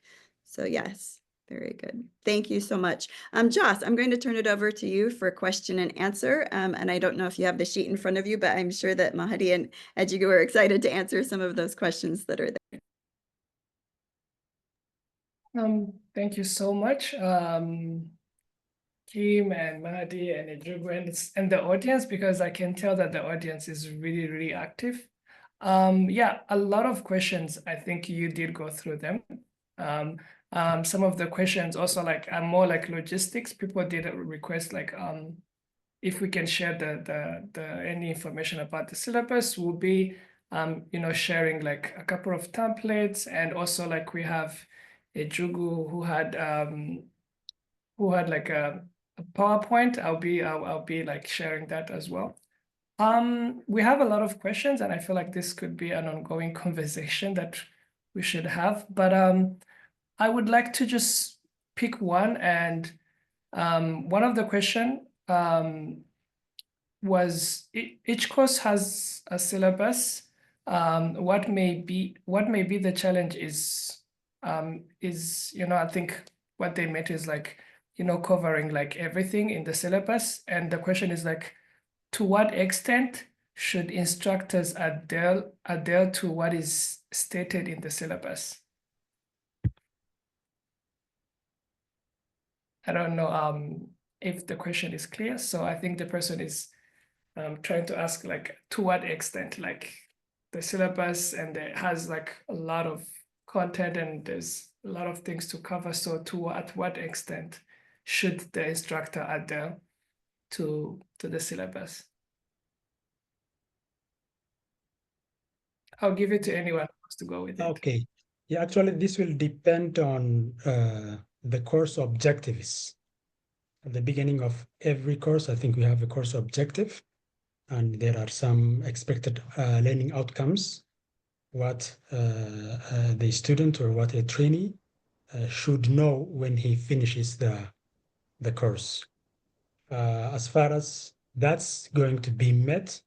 So yes. Very good. Thank you so much. Joss, I'm going to turn it over to you for question and answer. And I don't know if you have the sheet in front of you, but I'm sure that Mahadi and Ejigu are excited to answer some of those questions that are there. Thank you so much, Kim and Mahadi and Ejigu and the audience, because I can tell that the audience is really, really active. Yeah, a lot of questions. I think you did go through them. Some of the questions also are more like logistics. People did request if we can share the any information about the syllabus. We'll be sharing a couple of templates, and also we have Ejigu who had a PowerPoint. I'll be sharing that as well. We have a lot of questions, and I feel like this could be an ongoing conversation that we should have. But I would like to just pick one, and one of the question was each course has a syllabus. What may be the challenge is I think what they meant is covering everything in the syllabus, and the question is to what extent should instructors adhere to what is stated in the syllabus? I don't know if the question is clear. So I think the person is trying to ask to what extent the syllabus, and it has a lot of content, and there's lot of things to cover. So at what extent should the instructor adhere to the syllabus? I'll give it to anyone who wants to go with it. Okay. Yeah, actually, this will depend on the course objectives. At the beginning of every course, I think we have a course objective, and there are some expected learning outcomes, what the student or what a trainee should know when he finishes the course. As far as that's going to be met,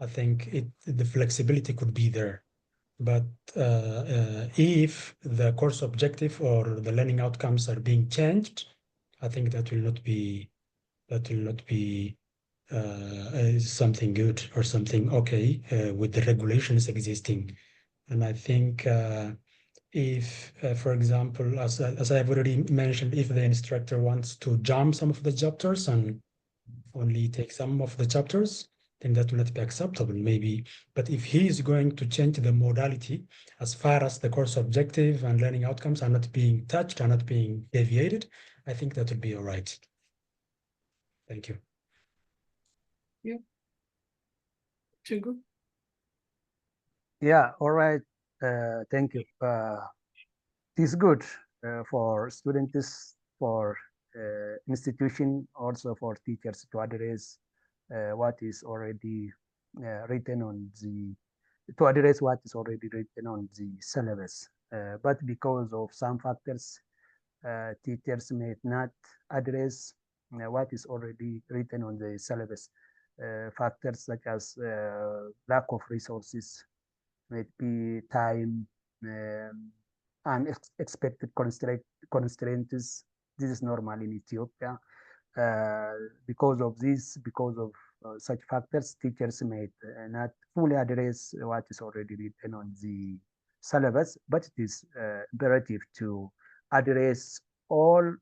I think the flexibility could be there. But if the course objective or the learning outcomes are being changed, I think that will not be something good or something okay with the regulations existing. And I think if, for example, as I have already mentioned, if the instructor wants to jump some of the chapters and only take some of the chapters, then that will not be acceptable, maybe. But if he is going to change the modality as far as the course objective and learning outcomes are not being touched, are not being deviated, I think that will be all right. Thank you. Yeah. Chingu? Yeah, all right. Thank you. It's good for students, for institution, also for teachers to address what is already written on to address what is already written on the syllabus. But because of some factors, teachers may not address what is already written on the syllabus. Factors such as lack of resources, might be time, unexpected constraints. This is normal in Ethiopia. Because of such factors, teachers may not fully address what is already written on the syllabus, but it is imperative to address all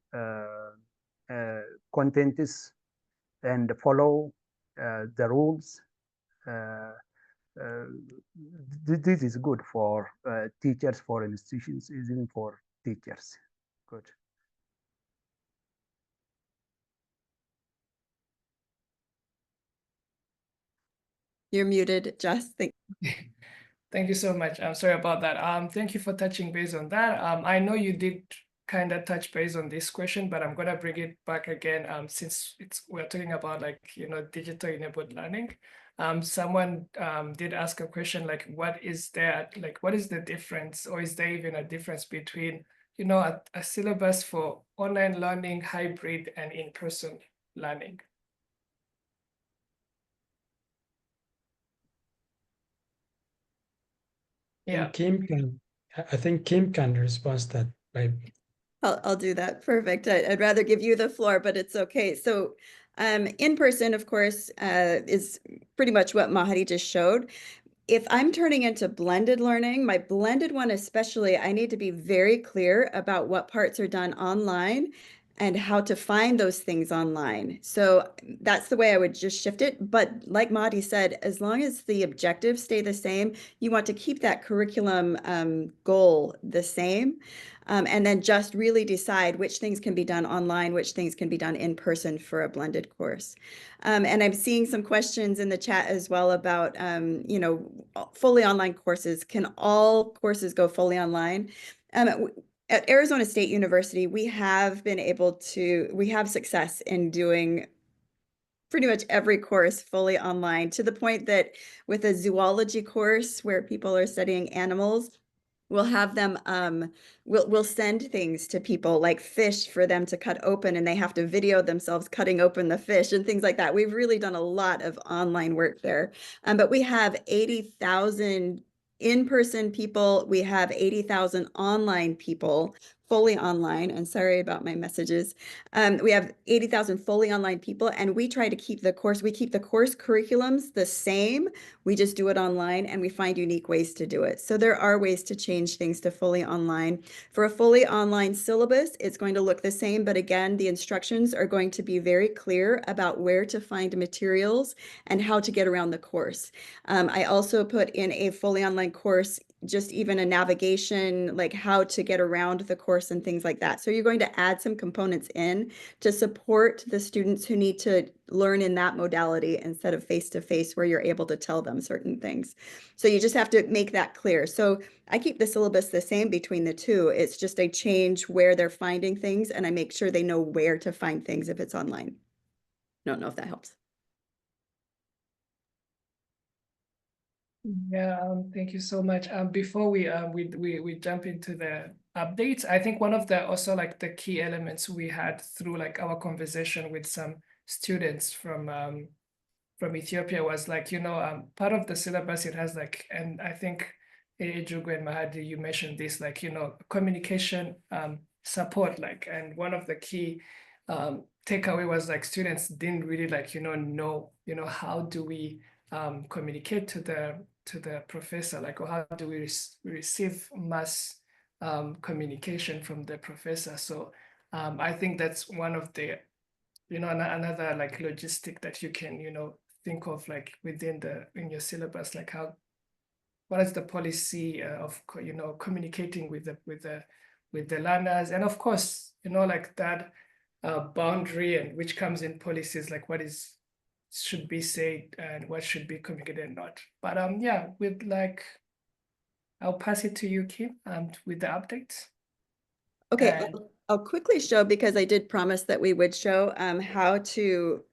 contents and follow the rules. This is good for teachers, for institutions, even for teachers. Good. You're muted, Jess. Thank you so much. I'm sorry about that. Thank you for touching base on that. I know you did kind of touch base on this question, but I'm gonna bring it back again. Since we're talking about digital enabled learning. Someone did ask a question like, what is the difference, or is there even a difference between a syllabus for online learning, hybrid, and in-person learning? Yeah. I think Kim can respond to that. I'll do that. Perfect. I'd rather give you the floor, but it's okay. So in person, of course, is pretty much what Mahadi just showed. If I'm turning into blended learning, my blended one especially, I need to be very clear about what parts are done online and how to find those things online. So that's the way I would just shift it. But like Mahdi said, as long as the objectives stay the same, you want to keep that curriculum goal the same. And then just really decide which things can be done online, which things can be done in person for a blended course. And I'm seeing some questions in the chat as well about, fully online courses. Can all courses go fully online? At Arizona State University, we have success in doing pretty much every course fully online, to the point that with a zoology course where people are studying animals, we'll have them, we'll send things to people like fish for them to cut open, and they have to video themselves cutting open the fish and things like that. We've really done a lot of online work there. But we have 80,000 in-person people. We have 80,000 online people, fully online. And sorry about my messages. We have 80,000 fully online people, and we try to keep the course curriculums the same. We just do it online, and we find unique ways to do it. So there are ways to change things to fully online. For a fully online syllabus, it's going to look the same, but again, the instructions are going to be very clear about where to find materials and how to get around the course. I also put in a fully online course just even a navigation, like how to get around the course and things like that. So you're going to add some components in to support the students who need to learn in that modality instead of face-to-face where you're able to tell them certain things. So you just have to make that clear. So I keep the syllabus the same between the two. It's just I change where they're finding things and I make sure they know where to find things if it's online. Don't know if that helps. Yeah, thank you so much. Before we jump into the updates, I think one of the also like the key elements we had through like our conversation with some students from Ethiopia was like, part of the syllabus it has like, and I think Ejugu and Mahadi, you mentioned this, like, communication support, like, and one of the key takeaway was like students didn't really like, know, how do we communicate to the professor, like, or how do we receive mass communication from the professor. So I think that's one of the, another like logistic that you can, think of like in your syllabus, like what is the policy of communicating with the learners, and of course, like that boundary and which comes in policies, like what should be said and what should be communicated and not. But yeah, I'll pass it to you, Kim, with the updates. Okay, And I'll quickly show, because I did promise that we would show how to,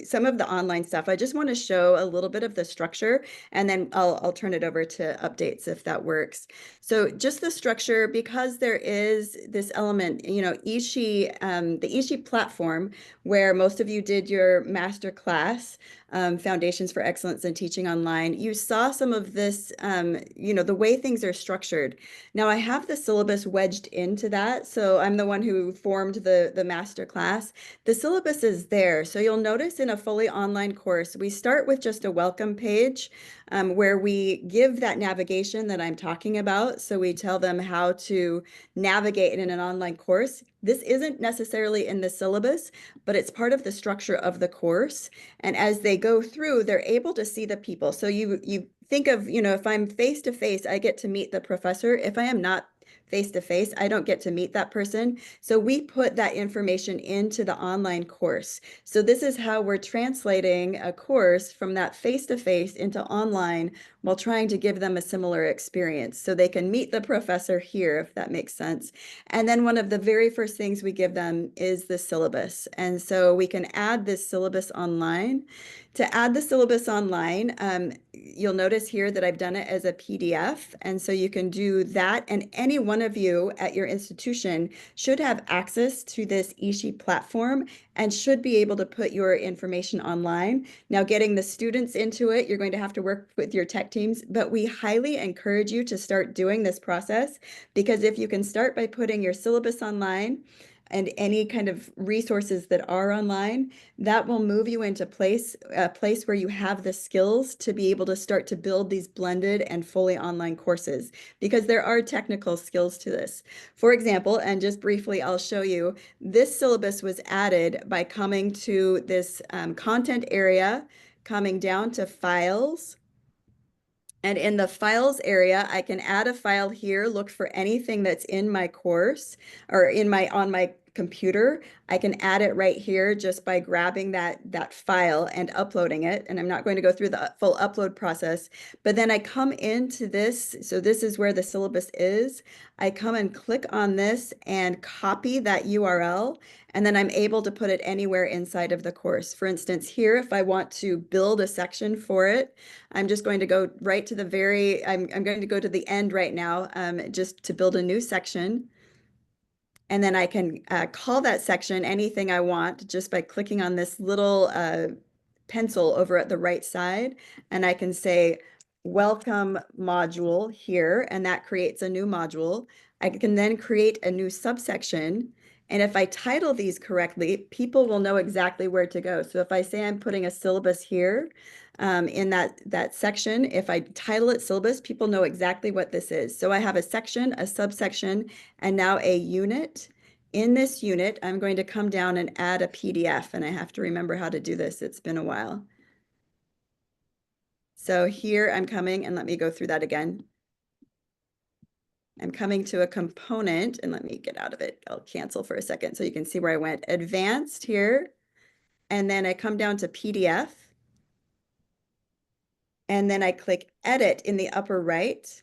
some of the online stuff. I just want to show a little bit of the structure, and then I'll turn it over to updates if that works. So just the structure, because there is this element, Ishi, the Ishi platform, where most of you did your master class, Foundations for Excellence in Teaching Online, you saw some of this, the way things are structured. Now I have the syllabus wedged into that, so I'm the one who formed the master class. The syllabus is there, so you'll notice in a fully online course, we start with just a welcome page where we give that navigation that I'm talking about. So we tell them how to navigate in an online course. This isn't necessarily in the syllabus, but it's part of the structure of the course. And as they go through, they're able to see the people. So you think of, if I'm face-to-face, I get to meet the professor. If I am not face-to-face, I don't get to meet that person. So we put that information into the online course. So this is how we're translating a course from that face-to-face into online while trying to give them a similar experience. So they can meet the professor here, if that makes sense. And then one of the very first things we give them is the syllabus. And so we can add this syllabus online. To add the syllabus online, you'll notice here that I've done it as a PDF. And so you can do that. And any one of you at your institution should have access to this Ishi platform and should be able to put your information online. Now, getting the students into it, you're going to have to work with your tech teams, but we highly encourage you to start doing this process, because if you can start by putting your syllabus online and any kind of resources that are online, that will move you into a place where you have the skills to be able to start to build these blended and fully online courses, because there are technical skills to this. For example, and just briefly, I'll show you, this syllabus was added by coming to this content area, coming down to files. And in the files area, I can add a file here, look for anything that's in my course or on my computer. I can add it right here just by grabbing that file and uploading it. And I'm not going to go through the full upload process, but then I come into this. So this is where the syllabus is. I come and click on this and copy that URL, and then I'm able to put it anywhere inside of the course. For instance, here, if I want to build a section for it, I'm just going to go right to I'm going to go to the end right now, just to build a new section. And then I can call that section anything I want just by clicking on this little pencil over at the right side. And I can say, welcome module here, and that creates a new module. I can then create a new subsection. And if I title these correctly, people will know exactly where to go. So if I say I'm putting a syllabus here, in that section, if I title it syllabus, people know exactly what this is. So I have a section, a subsection, and now a unit. In this unit, I'm going to come down and add a PDF, and I have to remember how to do this. It's been a while. So here I'm coming, and let me go through that again. I'm coming to a component, and let me get out of it. I'll cancel for a second so you can see where I went. Advanced here, and then I come down to PDF, and then I click Edit in the upper right.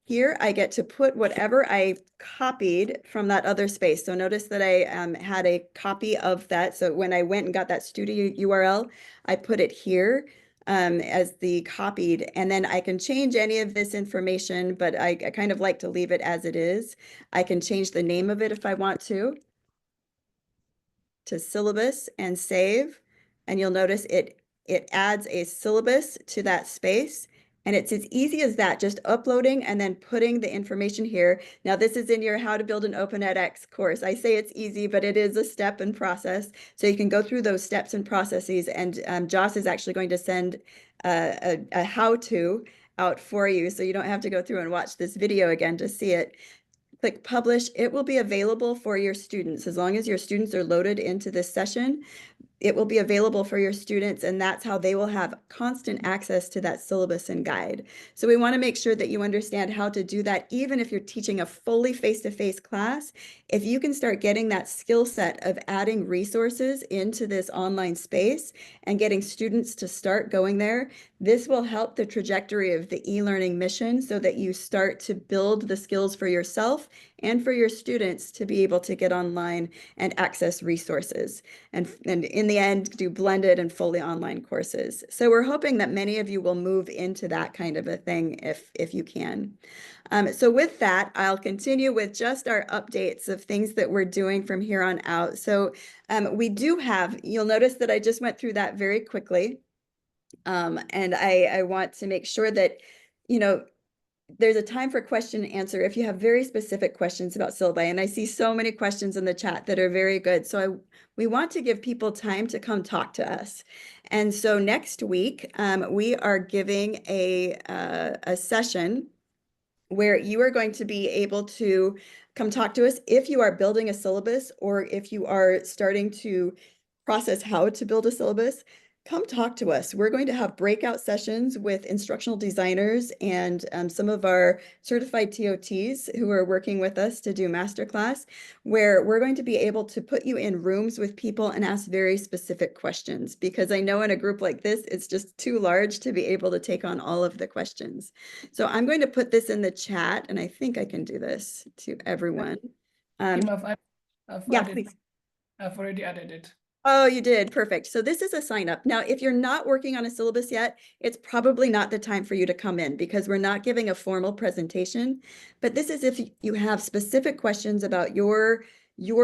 Here I get to put whatever I copied from that other space. So notice that I had a copy of that. So when I went and got that studio URL, I put it here as the copied, and then I can change any of this information, but I kind of like to leave it as it is. I can change the name of it if I want to syllabus and save. And you'll notice it adds a syllabus to that space. And it's as easy as that, just uploading and then putting the information here. Now, this is in your How to Build an Open edX course. I say it's easy, but it is a step and process. So you can go through those steps and processes. And Joss is actually going to send a how-to out for you, so you don't have to go through and watch this video again to see it. Click publish. It will be available for your students. As long as your students are loaded into this session, it will be available for your students, and that's how they will have constant access to that syllabus and guide. So we want to make sure that you understand how to do that, even if you're teaching a fully face-to-face class. If you can start getting that skill set of adding resources into this online space and getting students to start going there, this will help the trajectory of the e-learning mission so that you start to build the skills for yourself and for your students to be able to get online and access resources. And in the end, do blended and fully online courses. So we're hoping that many of you will move into that kind of a thing if you can. So with that, I'll continue with just our updates of things that we're doing from here on out. So we do have, you'll notice that I just went through that very quickly. And I want to make sure that, you know, there's a time for question and answer if you have very specific questions about syllabi. And I see so many questions in the chat that are very good. So we want to give people time to come talk to us. And so next week, we are giving a session where you are going to be able to come talk to us if you are building a syllabus or if you are starting to process how to build a syllabus. Come talk to us. We're going to have breakout sessions with instructional designers and some of our certified TOTs who are working with us to do masterclass, where we're going to be able to put you in rooms with people and ask very specific questions, because I know in a group like this, it's just too large to be able to take on all of the questions. So I'm going to put this in the chat, and I think I can do this to everyone. I've Yeah, added, please. I've already added it. Oh, you did. Perfect. So this is a sign up. Now, if you're not working on a syllabus yet, it's probably not the time for you to come in because we're not giving a formal presentation. But this is if you have specific questions about your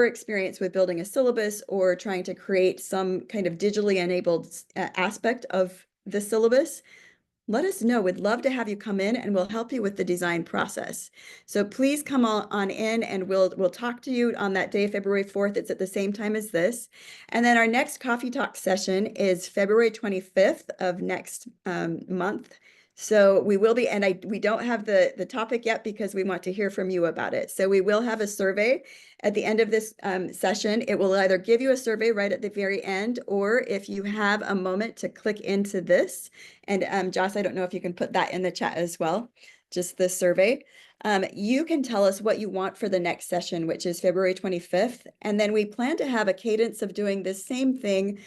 experience with building a syllabus or trying to create some kind of digitally enabled aspect of the syllabus. Let us know. We'd love to have you come in and we'll help you with the design process. So please come on in and we'll talk to you on that day, February 4th. It's at the same time as this. And then our next Coffee Talk session is February 25th of next month. So we will be, and we don't have the topic yet because we want to hear from you about it. So we will have a survey at the end of this session. It will either give you a survey right at the very end, or if you have a moment to click into this, and Joss, I don't know if you can put that in the chat as well, just the survey. You can tell us what you want for the next session, which is February 25th. And then we plan to have a cadence of doing the same thing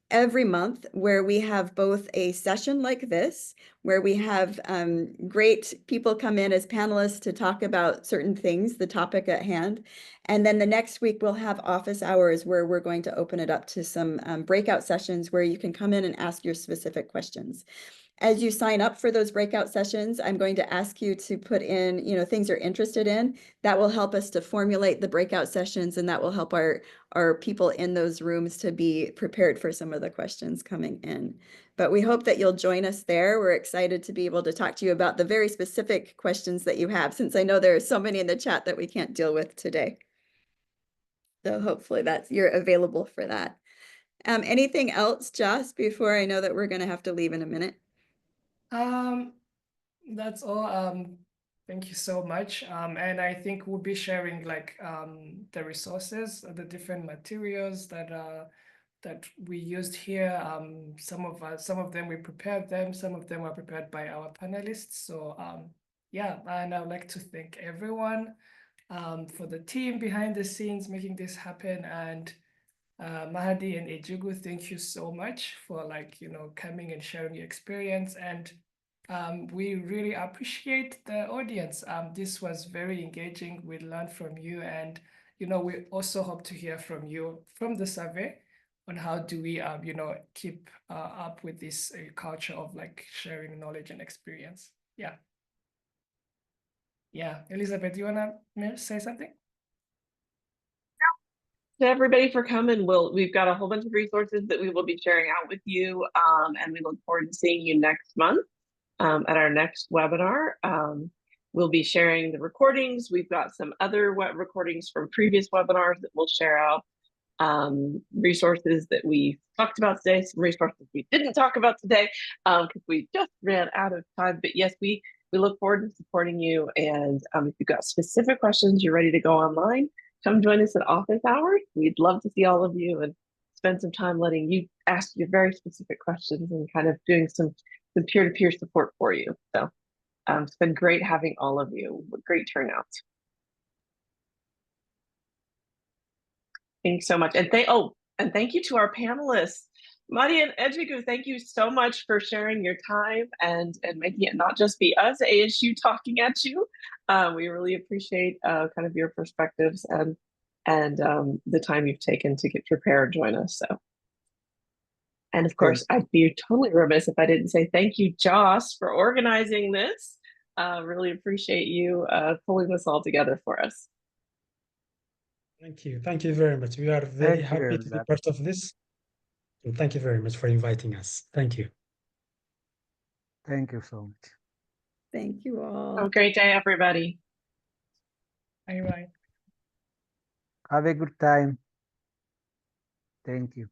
every month, where we have both a session like this, where we have great people come in as panelists to talk about certain things, the topic at hand. And then the next week we'll have office hours where we're going to open it up to some breakout sessions where you can come in and ask your specific questions. As you sign up for those breakout sessions, I'm going to ask you to put in, things you're interested in. That will help us to formulate the breakout sessions, and that will help our people in those rooms to be prepared for some of the questions coming in. But we hope that you'll join us there. We're excited to be able to talk to you about the very specific questions that you have, since I know there are so many in the chat that we can't deal with today. So hopefully you're available for that. Anything else, Joss, before I know that we're going to have to leave in a minute? That's all. Thank you so much. And I think we'll be sharing the resources, the different materials that we used here. Some of them we prepared them. Some of them were prepared by our panelists. So yeah, and I'd like to thank everyone for the team behind the scenes making this happen. And Mahadi and Ejugu, thank you so much for coming and sharing your experience. And we really appreciate the audience. This was very engaging. We learned from you, and we also hope to hear from you from the survey on how do we keep up with this culture of sharing knowledge and experience. Yeah, Elizabeth, you wanna say something? To everybody for coming. We've got a whole bunch of resources that we will be sharing out with you, and we look forward to seeing you next month at our next webinar. We'll be sharing the recordings. We've got some other recordings from previous webinars that we'll share out. Resources that we talked about today, some resources we didn't talk about today because we just ran out of time. But yes, we look forward to supporting you. And if you've got specific questions, you're ready to go online, come join us at office hours. We'd love to see all of you and spend some time letting you ask your very specific questions and kind of doing some peer-to-peer support for you. So it's been great having all of you. Great turnout. Thanks so much. And thank you to our panelists. Madi and Ejigu, thank you so much for sharing your time and making it not just be us, ASU, talking at you. We really appreciate kind of your perspectives and the time you've taken to get prepared and join us. So, and of course, I'd be totally remiss if I didn't say thank you, Joss, for organizing this. Really appreciate you pulling this all together for us. Thank you. Thank you very much. We are very happy to be part of this. And thank you very much for inviting us. Thank you. Thank you so much. Thank you all. Have a great day, everybody. Bye-bye. Have a good time. Thank you.